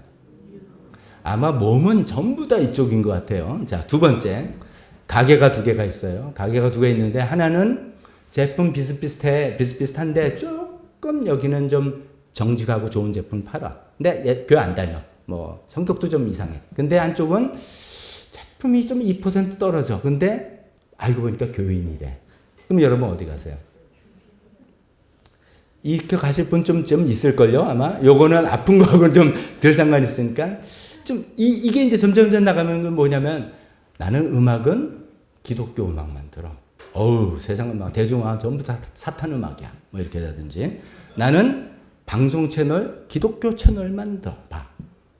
[SPEAKER 1] 아마 몸은 전부 다 이쪽인 것 같아요. 자, 두 번째. 가게가 두 개가 있어요. 가게가 두 개 있는데 하나는 제품 비슷비슷한데 조금 여기는 좀 정직하고 좋은 제품 팔아. 근데 얘 교회 안 다녀. 뭐 성격도 좀 이상해. 근데 한쪽은 제품이 좀 2% 떨어져. 근데 알고 보니까 교인이래. 그럼 여러분 어디 가세요? 이렇게 가실 분 좀 있을걸요, 아마? 요거는 아픈 거하고는 좀 덜 상관이 있으니까. 이게 이제 점점 나가면 뭐냐면 나는 음악은 기독교 음악만 들어. 세상 음악, 대중음악 전부 다 사탄 음악이야. 뭐 이렇게 하든지. 나는 방송 채널, 기독교 채널만 봐.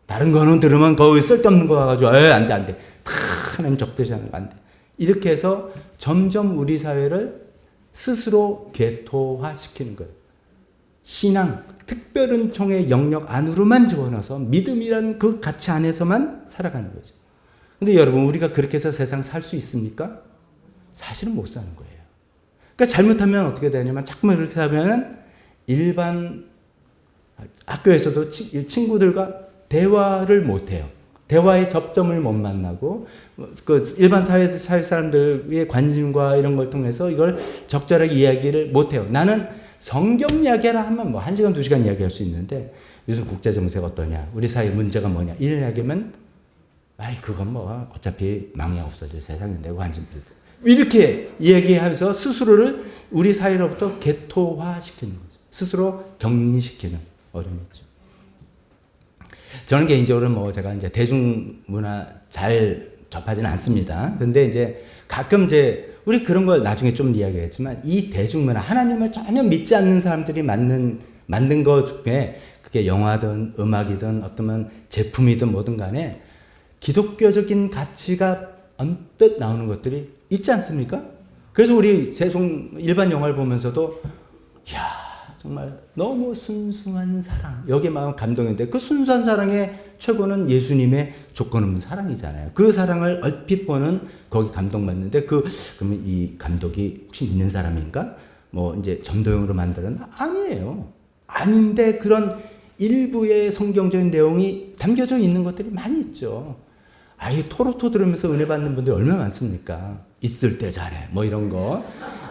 [SPEAKER 1] 다른 거는 들으면 거기 쓸데없는 거 와가지고, 안 돼. 하나님 적대시하는 거 안 돼. 이렇게 해서 점점 우리 사회를 스스로 개토화시키는 거예요. 신앙, 특별은총의 영역 안으로만 집어넣어서 믿음이란 그 가치 안에서만 살아가는 거죠. 근데 여러분, 우리가 그렇게 해서 세상 살 수 있습니까? 사실은 못 사는 거예요. 그러니까 잘못하면 어떻게 되냐면, 자꾸만 이렇게 하면 일반 학교에서도 친구들과 대화를 못 해요. 대화의 접점을 못 만나고, 그 일반 사회 사람들의 관심과 이런 걸 통해서 이걸 적절하게 이야기를 못 해요. 나는 성경 이야기를 하면 뭐 1시간, 2시간 이야기할 수 있는데 요즘 국제정세가 어떠냐, 우리 사회 문제가 뭐냐, 이런 이야기하면 그건 뭐 어차피 망이 없어질 세상인데 관심 들고 이렇게 이야기하면서 스스로를 우리 사회로부터 개토화시키는 거죠. 스스로 격리시키는 어려움이 있죠. 저는 개인적으로 뭐 제가 이제 대중문화 잘 접하지는 않습니다. 근데 이제 가끔 우리 그런 걸 나중에 좀 이야기했지만 이 대중문화, 하나님을 전혀 믿지 않는 사람들이 만든 것 중에 그게 영화든 음악이든 어떤 제품이든 뭐든 간에 기독교적인 가치가 언뜻 나오는 것들이 있지 않습니까? 그래서 우리 일반 영화를 보면서도 정말 너무 순수한 사랑, 여기에 마음 감동인데 그 순수한 사랑의 최고는 예수님의 조건 없는 사랑이잖아요. 그 사랑을 얼핏 보는 거기 감동받는데 그러면 이 감독이 혹시 믿는 사람인가? 뭐 이제 전도용으로 만드는? 아니에요. 아닌데 그런 일부의 성경적인 내용이 담겨져 있는 것들이 많이 있죠. 아이 토로토 들으면서 은혜 받는 분들이 얼마나 많습니까? 있을 때 잘해 뭐 이런 거.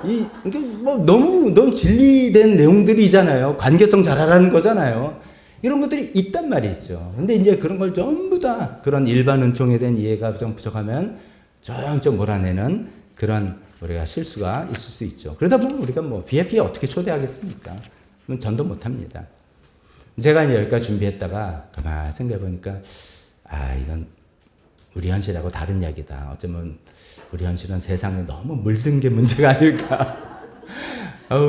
[SPEAKER 1] 이게 뭐 너무 진리된 내용들이잖아요. 관계성 잘하라는 거잖아요. 이런 것들이 있단 말이죠. 근데 이제 그런 걸 전부 다 그런 일반 은총에 대한 이해가 좀 부족하면 좀 몰아내는 그런 우리가 실수가 있을 수 있죠. 그러다 보면 우리가 뭐 VIP에 어떻게 초대하겠습니까? 그건 전도 못합니다. 제가 이제 여기까지 준비했다가 가만히 생각해 보니까 이건 우리 현실하고 다른 이야기다. 어쩌면 우리 현실은 세상에 너무 물든 게 문제가 아닐까.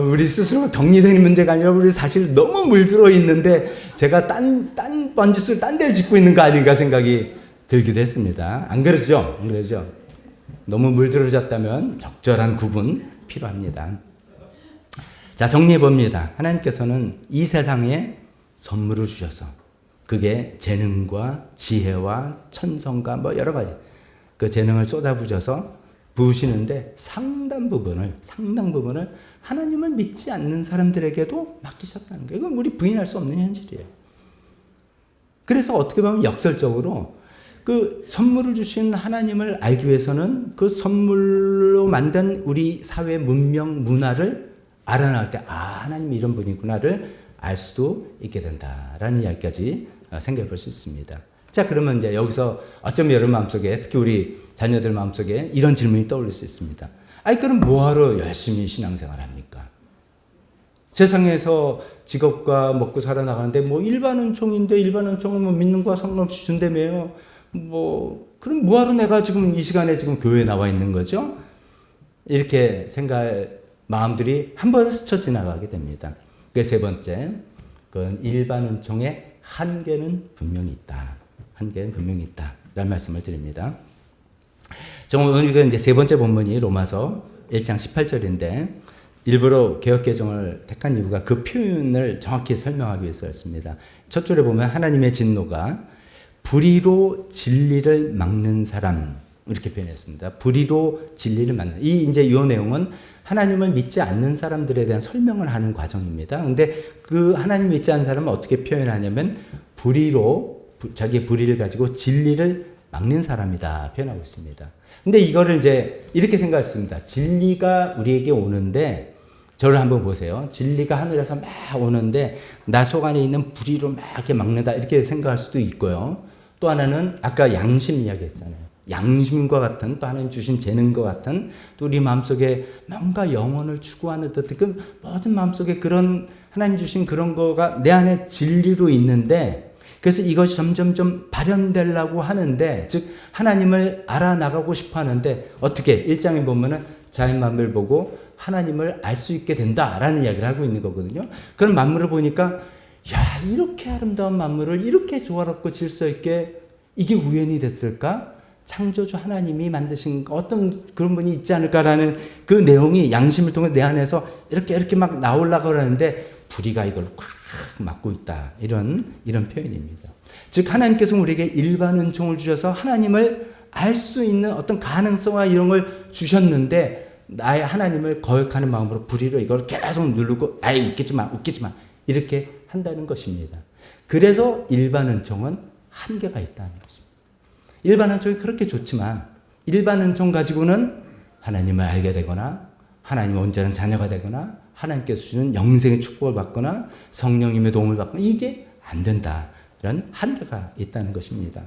[SPEAKER 1] 우리 스스로 격리된 문제가 아니라 우리 사실 너무 물들어 있는데 제가 딴 번짓을 딴 데를 짓고 있는 거 아닌가 생각이 들기도 했습니다. 안 그러죠? 안 그러죠? 너무 물들어졌다면 적절한 구분 필요합니다. 자, 정리해 봅니다. 하나님께서는 이 세상에 선물을 주셔서 그게 재능과 지혜와 천성과 뭐 여러 가지 그 재능을 쏟아부으셔서 부으시는데 상당 부분을 하나님을 믿지 않는 사람들에게도 맡기셨다는 거예요. 이건 우리 부인할 수 없는 현실이에요. 그래서 어떻게 보면 역설적으로 그 선물을 주신 하나님을 알기 위해서는 그 선물로 만든 우리 사회 문명 문화를 알아나갈 때 하나님이 이런 분이구나를 알 수도 있게 된다라는 이야기까지 생각해 볼 수 있습니다. 자, 그러면 이제 여기서 어쩌면 여러분 마음속에 특히 우리 자녀들 마음속에 이런 질문이 떠올릴 수 있습니다. 그럼 뭐하러 열심히 신앙생활 합니까? 세상에서 직업과 먹고 살아나가는데 뭐 일반 은총인데 일반 은총은 뭐 믿는 거와 상관없이 준다며요. 그럼 뭐하러 내가 지금 이 시간에 지금 교회에 나와 있는 거죠? 이렇게 생각할 마음들이 한 번에 스쳐 지나가게 됩니다. 그 세 번째, 그 일반 은총의 한계는 분명히 있다. 한계는 분명히 있다. 라는 말씀을 드립니다. 오늘 이제 세 번째 본문이 로마서 1장 18절인데 일부러 개역개정을 택한 이유가 그 표현을 정확히 설명하기 위해서였습니다. 첫 줄에 보면 하나님의 진노가 불의로 진리를 막는 사람 이렇게 표현했습니다. 불의로 진리를 막는 이 내용은 하나님을 믿지 않는 사람들에 대한 설명을 하는 과정입니다. 근데 그 하나님 믿지 않는 사람은 어떻게 표현하냐면 불의로 자기의 불의를 가지고 진리를 막는 사람이다 표현하고 있습니다. 근데 이거를 이제 이렇게 생각했습니다. 진리가 우리에게 오는데 저를 한번 보세요. 진리가 하늘에서 막 오는데 나 속 안에 있는 불의로 막 이렇게 막는다 이렇게 생각할 수도 있고요. 또 하나는 아까 양심 이야기했잖아요. 양심과 같은 또 하나님 주신 재능과 같은 또 우리 마음속에 뭔가 영혼을 추구하는 듯 그 모든 마음속에 그런 하나님 주신 그런 거가 내 안에 진리로 있는데 그래서 이것이 점점 발현되려고 하는데 즉 하나님을 알아나가고 싶어 하는데 어떻게 1장에 보면은 자연 만물을 보고 하나님을 알 수 있게 된다라는 이야기를 하고 있는 거거든요. 그런 만물을 보니까 이렇게 아름다운 만물을 이렇게 조화롭고 질서 있게 이게 우연이 됐을까? 창조주 하나님이 만드신 어떤 그런 분이 있지 않을까라는 그 내용이 양심을 통해 내 안에서 이렇게 막 나오려고 하는데 불의가 이걸 꽉 막고 있다. 이런 표현입니다. 즉 하나님께서 우리에게 일반 은총을 주셔서 하나님을 알 수 있는 어떤 가능성과 이런 걸 주셨는데 나의 하나님을 거역하는 마음으로 불의로 이걸 계속 누르고 웃기지 마 이렇게 한다는 것입니다. 그래서 일반 은총은 한계가 있다는 것입니다. 일반 은총이 그렇게 좋지만 일반 은총 가지고는 하나님을 알게 되거나 하나님의 온전한 자녀가 되거나 하나님께서 주시는 영생의 축복을 받거나 성령님의 도움을 받거나 이게 안 된다라는 한계가 있다는 것입니다.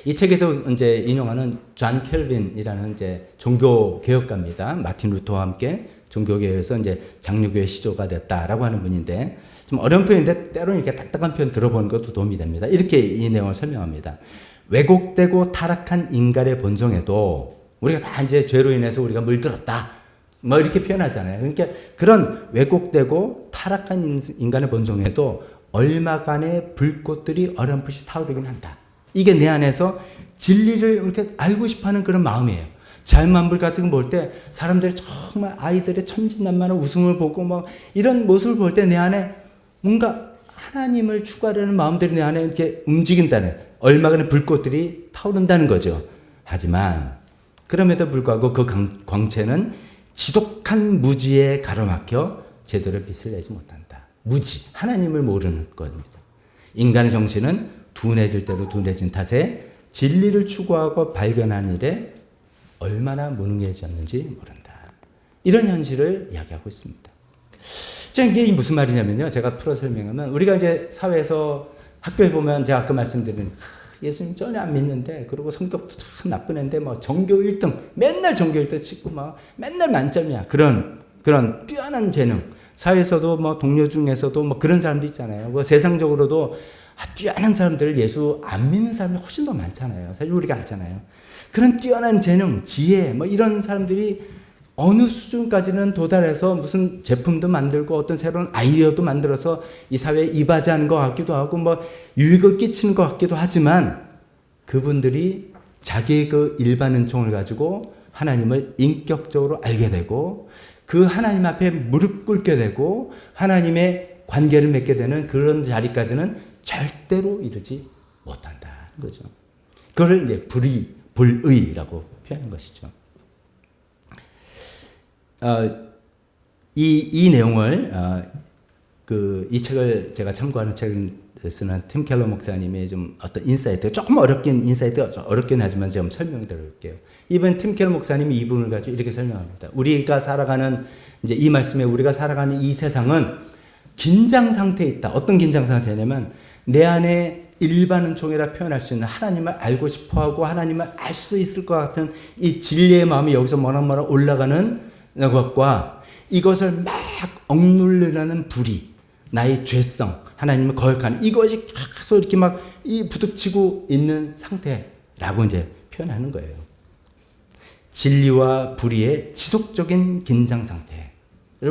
[SPEAKER 1] 이 책에서 이제 인용하는 존 켈빈이라는 이제 종교 개혁가입니다. 마틴 루터와 함께 종교 개혁에서 이제 장로교의 시조가 됐다라고 하는 분인데 좀 어려운 표현인데 때로는 이렇게 딱딱한 표현 들어보는 것도 도움이 됩니다. 이렇게 이 내용을 설명합니다. 왜곡되고 타락한 인간의 본성에도 우리가 다 이제 죄로 인해서 우리가 물들었다. 뭐 이렇게 표현하잖아요. 그러니까 그런 왜곡되고 타락한 인간의 본성에도 얼마간의 불꽃들이 어렴풋이 타오르긴 한다. 이게 내 안에서 진리를 이렇게 알고 싶어하는 그런 마음이에요. 자연만물 같은 거 볼 때 사람들이 정말 아이들의 천진난만한 웃음을 보고 막 이런 모습을 볼 때 내 안에 뭔가 하나님을 추구하려는 마음들이 내 안에 이렇게 움직인다는 얼마간의 불꽃들이 타오른다는 거죠. 하지만 그럼에도 불구하고 그 광채는 지독한 무지에 가로막혀 제대로 빛을 내지 못한다. 하나님을 모르는 겁니다. 인간의 정신은 둔해질 대로 둔해진 탓에 진리를 추구하고 발견한 일에 얼마나 무능해졌는지 모른다. 이런 현실을 이야기하고 있습니다. 이게 무슨 말이냐면요. 제가 풀어 설명하면 우리가 이제 사회에서 학교에 보면 제가 아까 말씀드린 예수님 전혀 안 믿는데 그리고 성격도 참 나쁜 애인데 뭐 전교 1등 맨날 전교 1등 찍고 막 맨날 만점이야. 그런 뛰어난 재능. 사회에서도 뭐 동료 중에서도 뭐 그런 사람도 있잖아요. 뭐 세상적으로도 뛰어난 사람들 예수 안 믿는 사람이 훨씬 더 많잖아요. 사실 우리가 알잖아요. 그런 뛰어난 재능, 지혜 뭐 이런 사람들이 어느 수준까지는 도달해서 무슨 제품도 만들고 어떤 새로운 아이디어도 만들어서 이 사회에 이바지하는 것 같기도 하고 뭐 유익을 끼치는 것 같기도 하지만 그분들이 자기의 그 일반 은총을 가지고 하나님을 인격적으로 알게 되고 그 하나님 앞에 무릎 꿇게 되고 하나님의 관계를 맺게 되는 그런 자리까지는 절대로 이르지 못한다는 거죠. 그걸 이제 불의라고 표현한 것이죠. 이 내용을 이 책을 제가 참고하는 책을 쓰는 팀 켈러 목사님의 좀 어떤 인사이트, 조금 어렵긴 인사이트가 어렵긴 하지만 제가 설명해 드릴게요. 이번 팀 켈러 목사님이 이 부분을 가지고 이렇게 설명합니다. 우리가 살아가는 이제 이 말씀에 우리가 살아가는 이 세상은 긴장 상태에 있다. 어떤 긴장 상태냐면 내 안에 일반 은총이라 표현할 수 있는 하나님을 알고 싶어하고 하나님을 알 수 있을 것 같은 이 진리의 마음이 여기서 뭐라 올라가는 것과 이것을 막 억누르려는 불의, 나의 죄성, 하나님을 거역하는 이것이 계속 이렇게 막 부딪히고 있는 상태라고 이제 표현하는 거예요. 진리와 불의의 지속적인 긴장 상태를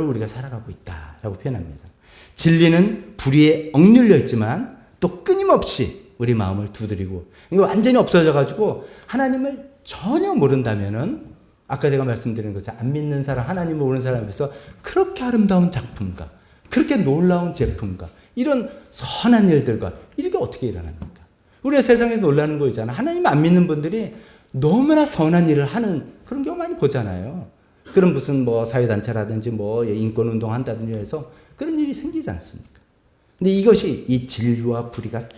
[SPEAKER 1] 우리가 살아가고 있다라고 표현합니다. 진리는 불의에 억눌려 있지만 또 끊임없이 우리 마음을 두드리고 이거 완전히 없어져 가지고 하나님을 전혀 모른다면은 아까 제가 말씀드린 것처럼 안 믿는 사람, 하나님을 모르는 사람에서 그렇게 아름다운 작품과 그렇게 놀라운 제품과 이런 선한 일들과 이렇게 어떻게 일어납니까? 우리가 세상에서 놀라는 거 있잖아. 하나님 안 믿는 분들이 너무나 선한 일을 하는 그런 경우 많이 보잖아요. 그런 무슨 뭐 사회단체라든지 뭐 인권운동 한다든지 해서 그런 일이 생기지 않습니까? 근데 이것이 이 진리와 불의가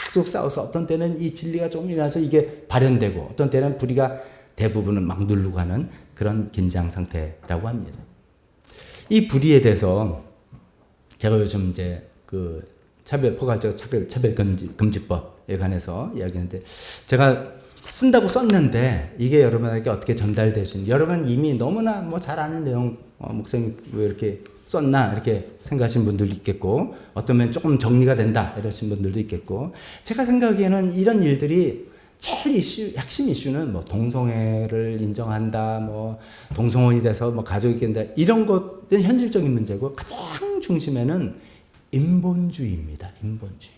[SPEAKER 1] 계속 싸워서 어떤 때는 이 진리가 좀 일어나서 이게 발현되고 어떤 때는 불의가 대부분은 막 누르고 하는 그런 긴장 상태라고 합니다. 이 불의에 대해서 제가 요즘 이제 그 포괄적 차별금지법에 관해서 이야기하는데 제가 쓴다고 썼는데 이게 여러분에게 어떻게 전달되시는지 여러분 이미 너무나 뭐 잘 아는 내용 목사님 왜 이렇게 썼나 이렇게 생각하시는 분들도 있겠고 어떤 면 조금 정리가 된다 이러신 분들도 있겠고 제가 생각하기에는 이런 일들이 제일 핵심 이슈는 뭐 동성애를 인정한다, 뭐 동성혼이 돼서 뭐 가족이 된다 이런 것들은 현실적인 문제고 가장 중심에는 인본주의입니다. 인본주의.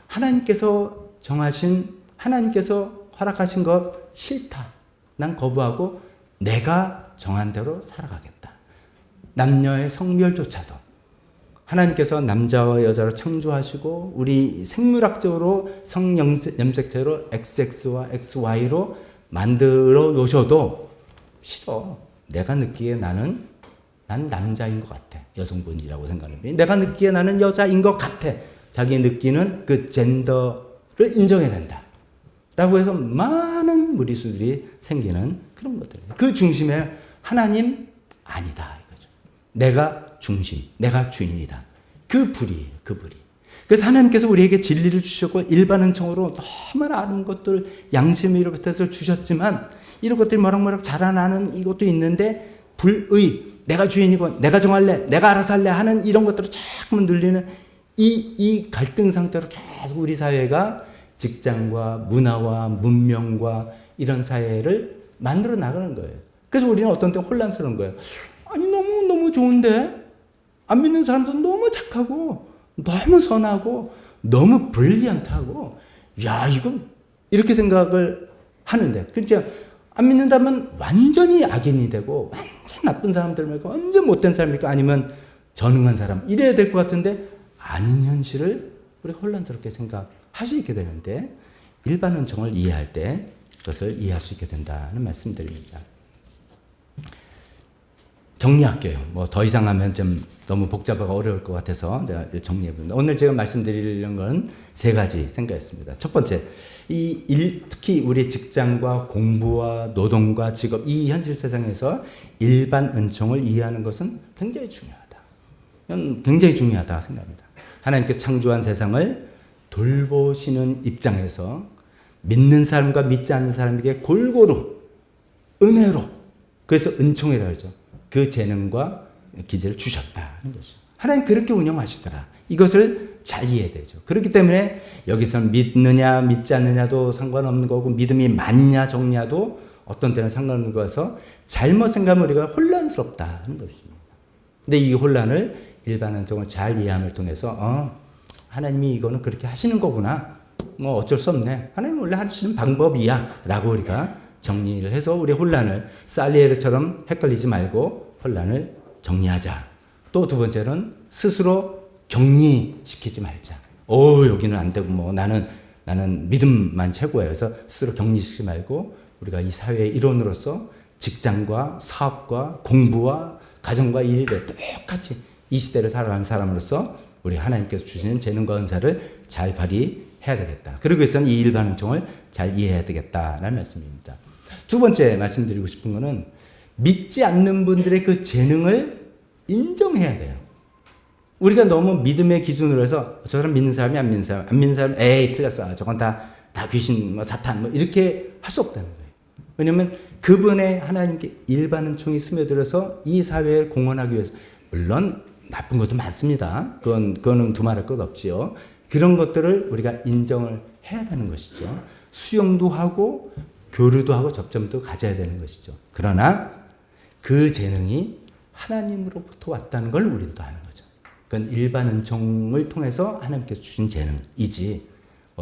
[SPEAKER 1] 하나님께서 허락하신 것 싫다. 난 거부하고 내가 정한 대로 살아가겠다. 남녀의 성별조차도 하나님께서 남자와 여자를 창조하시고 우리 생물학적으로 성염색체로 XX와 XY로 만들어 놓으셔도 싫어. 내가 느끼기에 난 남자인 것 같아. 여성분이라고 생각합니다. 내가 느끼기에 나는 여자인 것 같아. 자기 느끼는 그 젠더를 인정해야 된다. 라고 해서 많은 무리수들이 생기는 그런 것들이에요. 그 중심에 하나님 아니다. 이거죠. 내가 중심, 내가 주인이다. 그 불이에요. 그 불이. 그래서 하나님께서 우리에게 진리를 주셨고 일반 은총으로 너무나 아는 것들 양심으로부터 주셨지만 이런 것들이 모락모락 자라나는 이것도 있는데 불의, 내가 주인이고 내가 정할래, 내가 알아서 할래 하는 이런 것들을 자꾸 눌리는 이 갈등 상태로 계속 우리 사회가 직장과 문화와 문명과 이런 사회를 만들어 나가는 거예요. 그래서 우리는 어떤 때 혼란스러운 거예요. 아니 너무 좋은데 안 믿는 사람도 너무 착하고 너무 선하고 너무 브릴리언트하고 야 이건 이렇게 생각을 하는데 그렇죠. 안 믿는다면 완전히 악인이 되고 완전 나쁜 사람들입니까? 완전 못된 사람입니까? 아니면 전능한 사람 이래야 될 것 같은데 아닌 현실을 우리가 혼란스럽게 생각할 수 있게 되는데 일반 은총을 이해할 때 그것을 이해할 수 있게 된다는 말씀드립니다. 정리할게요. 뭐 더 이상 하면 좀 너무 복잡하고 어려울 것 같아서 제가 정리해봅니다. 오늘 제가 말씀드리려는 건 세 가지 생각했습니다. 첫 번째, 특히 우리 직장과 공부와 노동과 직업, 이 현실 세상에서 일반 은총을 이해하는 것은 굉장히 중요하다. 이건 굉장히 중요하다 생각합니다. 하나님께서 창조한 세상을 돌보시는 입장에서 믿는 사람과 믿지 않는 사람에게 골고루 은혜로, 그래서 은총이라고 하죠. 그 재능과 기제를 주셨다는 것이죠. 하나님 그렇게 운영하시더라. 이것을 잘 이해해야 되죠. 그렇기 때문에 여기서는 믿느냐 믿지 않느냐도 상관없는 거고, 믿음이 많냐 적냐도 어떤 때는 상관없는 거라서 잘못 생각하면 우리가 혼란스럽다는 것입니다. 근데 이 혼란을 일반 은총을 잘 이해함을 통해서 하나님이 이거는 그렇게 하시는 거구나, 뭐 어쩔 수 없네, 하나님 원래 하시는 방법이야 라고 우리가 정리를 해서 우리 혼란을, 살리에르처럼 헷갈리지 말고 혼란을 정리하자. 또 두 번째는 스스로 격리시키지 말자. 여기는 안 되고 뭐 나는 믿음만 최고야. 그래서 스스로 격리시키지 말고 우리가 이 사회의 일원으로서 직장과 사업과 공부와 가정과 일에 똑같이 이 시대를 살아가는 사람으로서 우리 하나님께서 주시는 재능과 은사를 잘 발휘해야 되겠다. 그러기 위해서는 이 일반 은총을 잘 이해해야 되겠다라는 말씀입니다. 두 번째 말씀드리고 싶은 거는 믿지 않는 분들의 그 재능을 인정해야 돼요. 우리가 너무 믿음의 기준으로 해서 저 사람 믿는 사람이 안 믿는 사람, 안 믿는 사람 에이 틀렸어, 저건 다 귀신, 뭐 사탄, 뭐 이렇게 할 수 없다는 거예요. 왜냐하면 그분의 하나님께 일반 은총이 스며들어서 이 사회에 공헌하기 위해서, 물론 나쁜 것도 많습니다. 그거는 두말할 것 없지요. 그런 것들을 우리가 인정을 해야 되는 것이죠. 수용도 하고 교류도 하고 접점도 가져야 되는 것이죠. 그러나 그 재능이 하나님으로부터 왔다는 걸 우리도 아는 거죠. 그건 일반 은총을 통해서 하나님께서 주신 재능이지.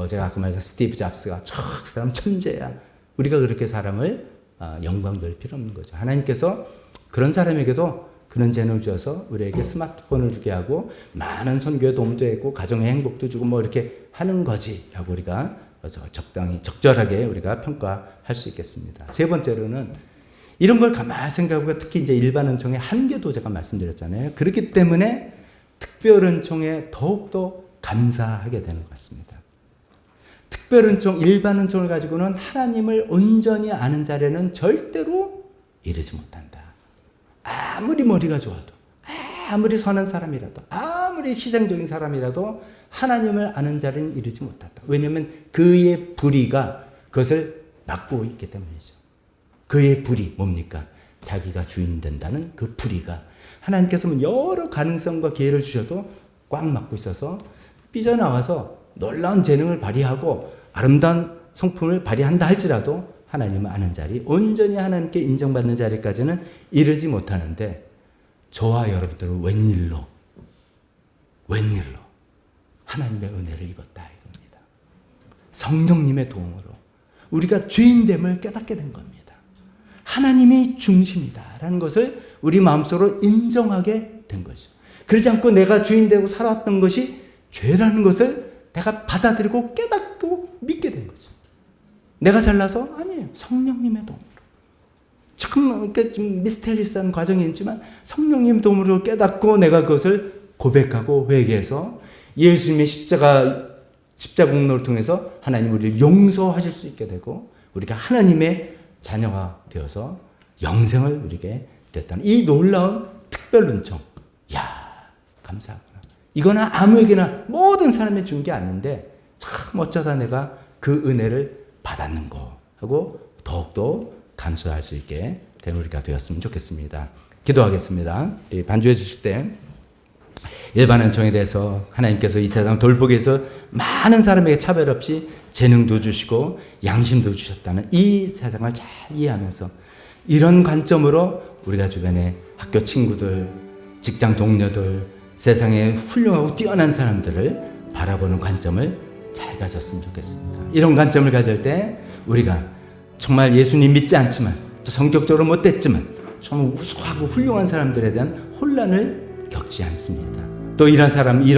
[SPEAKER 1] 제가 아까 말했던 스티브 잡스가 그 사람 천재야, 우리가 그렇게 사람을 영광 될 필요 없는 거죠. 하나님께서 그런 사람에게도 그런 재능을 주셔서 우리에게 스마트폰을 주게 하고 많은 선교에 도움도 했고 가정의 행복도 주고 뭐 이렇게 하는 거지라고 우리가 적당히 적절하게 우리가 평가할 수 있겠습니다. 세 번째로는 이런 걸 가만히 생각하고, 특히 이제 일반 은총의 한계도 제가 말씀드렸잖아요. 그렇기 때문에 특별 은총에 더욱더 감사하게 되는 것 같습니다. 특별 은총, 일반 은총을 가지고는 하나님을 온전히 아는 자리에는 절대로 이르지 못한다. 아무리 머리가 좋아도, 아무리 선한 사람이라도, 아무리 희생적인 사람이라도 하나님을 아는 자리는 이르지 못한다. 왜냐하면 그의 불의가 그것을 막고 있기 때문이죠. 그의 불의 뭡니까? 자기가 주인 된다는 그 불의가, 하나님께서는 여러 가능성과 기회를 주셔도 꽉 막고 있어서 삐져나와서 놀라운 재능을 발휘하고 아름다운 성품을 발휘한다 할지라도 하나님을 아는 자리, 온전히 하나님께 인정받는 자리까지는 이르지 못하는데, 저와 여러분들은 웬일로 하나님의 은혜를 입었다 이겁니다. 성령님의 도움으로 우리가 죄인됨을 깨닫게 된 겁니다. 하나님이 중심이다라는 것을 우리 마음속으로 인정하게 된 거죠. 그러지 않고 내가 주인되고 살아왔던 것이 죄라는 것을 내가 받아들이고 깨닫고 믿게 된 거죠. 내가 잘나서 아니에요. 성령님의 도움으로. 참 이렇게 좀 미스테리스한 과정이 있지만 성령님 도움으로 깨닫고 내가 그것을 고백하고 회개해서 예수님의 십자가 공로를 통해서 하나님 우리를 용서하실 수 있게 되고 우리가 하나님의 자녀가 되어서 영생을 누리게 됐다는 이 놀라운 특별 은총. 야, 감사하구나. 이거는 아무에게나 모든 사람이 준 게 아닌데 참 어쩌다 내가 그 은혜를 받았는 거 하고 더욱더 감사할 수 있게 된 우리가 되었으면 좋겠습니다. 기도하겠습니다. 반주해 주실 때 일반 은총에 대해서 하나님께서 이 세상을 돌보기 위해서 많은 사람에게 차별 없이 재능도 주시고 양심도 주셨다는 이 세상을 잘 이해하면서 이런 관점으로 우리가 주변에 학교 친구들, 직장 동료들, 세상에 훌륭하고 뛰어난 사람들을 바라보는 관점을 잘 가졌으면 좋겠습니다. 이런 관점을 가질 때 우리가 정말 예수님 믿지 않지만 또 성격적으로 못됐지만 정말 우수하고 훌륭한 사람들에 대한 혼란을 겪지 않습니다. 또 이런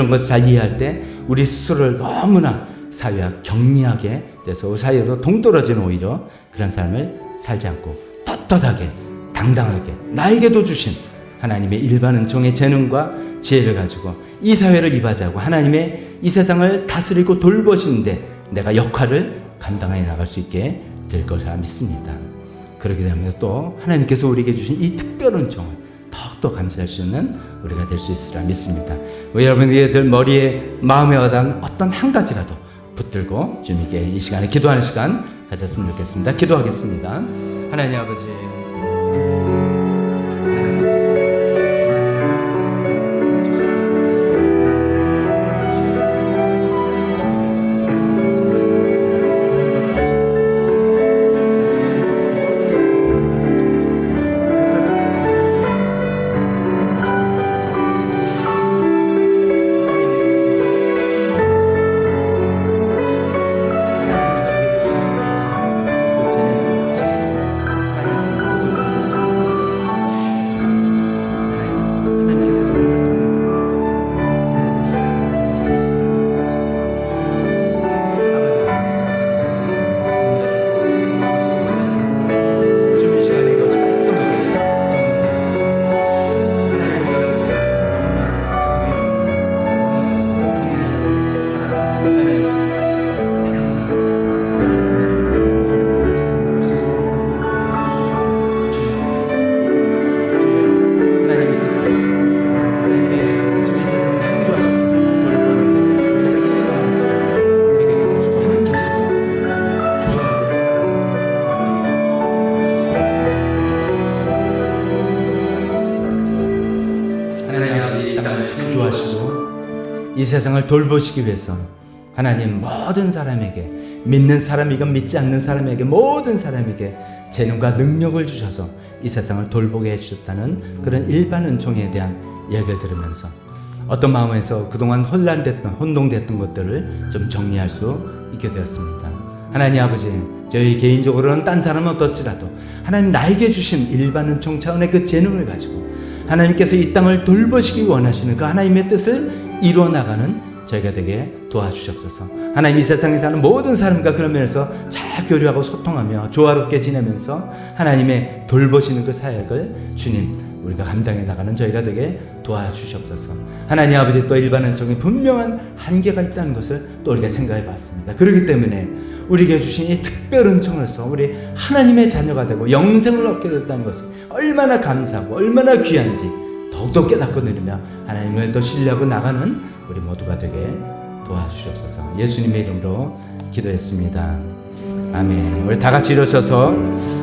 [SPEAKER 1] 것을 잘 이해할 때 우리 스스로를 너무나 사회와 격리하게 돼서 사회로 동떨어지는 오히려 그런 삶을 살지 않고 떳떳하게 당당하게 나에게도 주신 하나님의 일반 은총의 재능과 지혜를 가지고 이 사회를 이바지하고 하나님의 이 세상을 다스리고 돌보시는데 내가 역할을 감당해 나갈 수 있게 될 것이라 믿습니다. 그렇게 되면 또 하나님께서 우리에게 주신 이 특별 은총을 더욱더 감사할 수 있는 우리가 될 수 있으리라 믿습니다. 여러분들 머리에 마음에 와닿는 어떤 한 가지라도 붙들고 주님께 이 시간에 기도하는 시간 가졌으면 좋겠습니다. 기도하겠습니다. 하나님 아버지, 이 세상을 돌보시기 위해서 하나님 모든 사람에게, 믿는 사람이건 믿지 않는 사람에게, 모든 사람에게 재능과 능력을 주셔서 이 세상을 돌보게 해주셨다는 그런 일반 은총에 대한 이야기를 들으면서 어떤 마음에서 그동안 혼동됐던 것들을 좀 정리할 수 있게 되었습니다. 하나님 아버지, 저희 개인적으로는 딴 사람은 어떨지라도 하나님 나에게 주신 일반 은총 차원의 그 재능을 가지고 하나님께서 이 땅을 돌보시기 원하시는 그 하나님의 뜻을 이루어 나가는 저희가 되게 도와주시옵소서. 하나님, 이 세상에 사는 모든 사람과 그런 면에서 잘 교류하고 소통하며 조화롭게 지내면서 하나님의 돌보시는 그 사역을 주님 우리가 감당해 나가는 저희가 되게 도와주시옵소서. 하나님 아버지, 또 일반 은총에 분명한 한계가 있다는 것을 또 우리가 생각해 봤습니다. 그렇기 때문에 우리에게 주신 이 특별 은총으로서 우리 하나님의 자녀가 되고 영생을 얻게 됐다는 것을 얼마나 감사하고 얼마나 귀한지 더욱더 깨닫고 누리며 하나님을 더 신뢰하고 나가는 우리 모두가 되게 도와주시옵소서. 예수님의 이름으로 기도했습니다. 아멘. 우리 다 같이 일어서서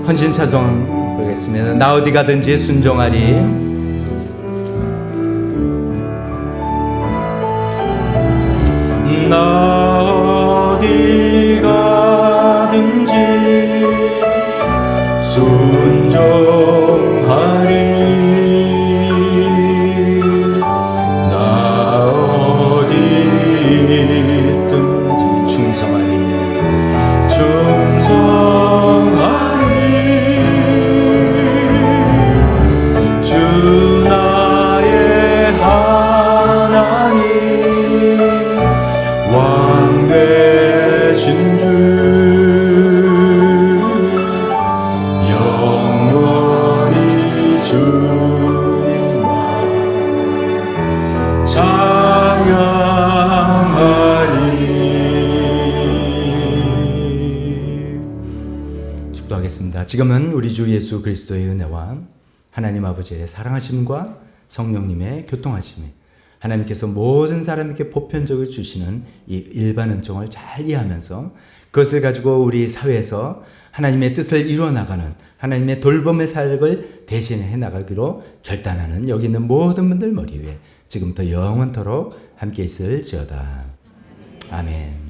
[SPEAKER 1] 헌신찬송 부르겠습니다. 나 어디 가든지 순종하리. 나 어디 가든지 순종하리. 지금은 우리 주 예수 그리스도의 은혜와 하나님 아버지의 사랑하심과 성령님의 교통하심이 하나님께서 모든 사람에게 보편적으로 주시는 이 일반 은총을 잘 이해하면서 그것을 가지고 우리 사회에서 하나님의 뜻을 이루어 나가는 하나님의 돌봄의 사역을 대신해 나가기로 결단하는 여기 있는 모든 분들 머리 위에 지금부터 영원토록 함께 있을지어다. 아멘.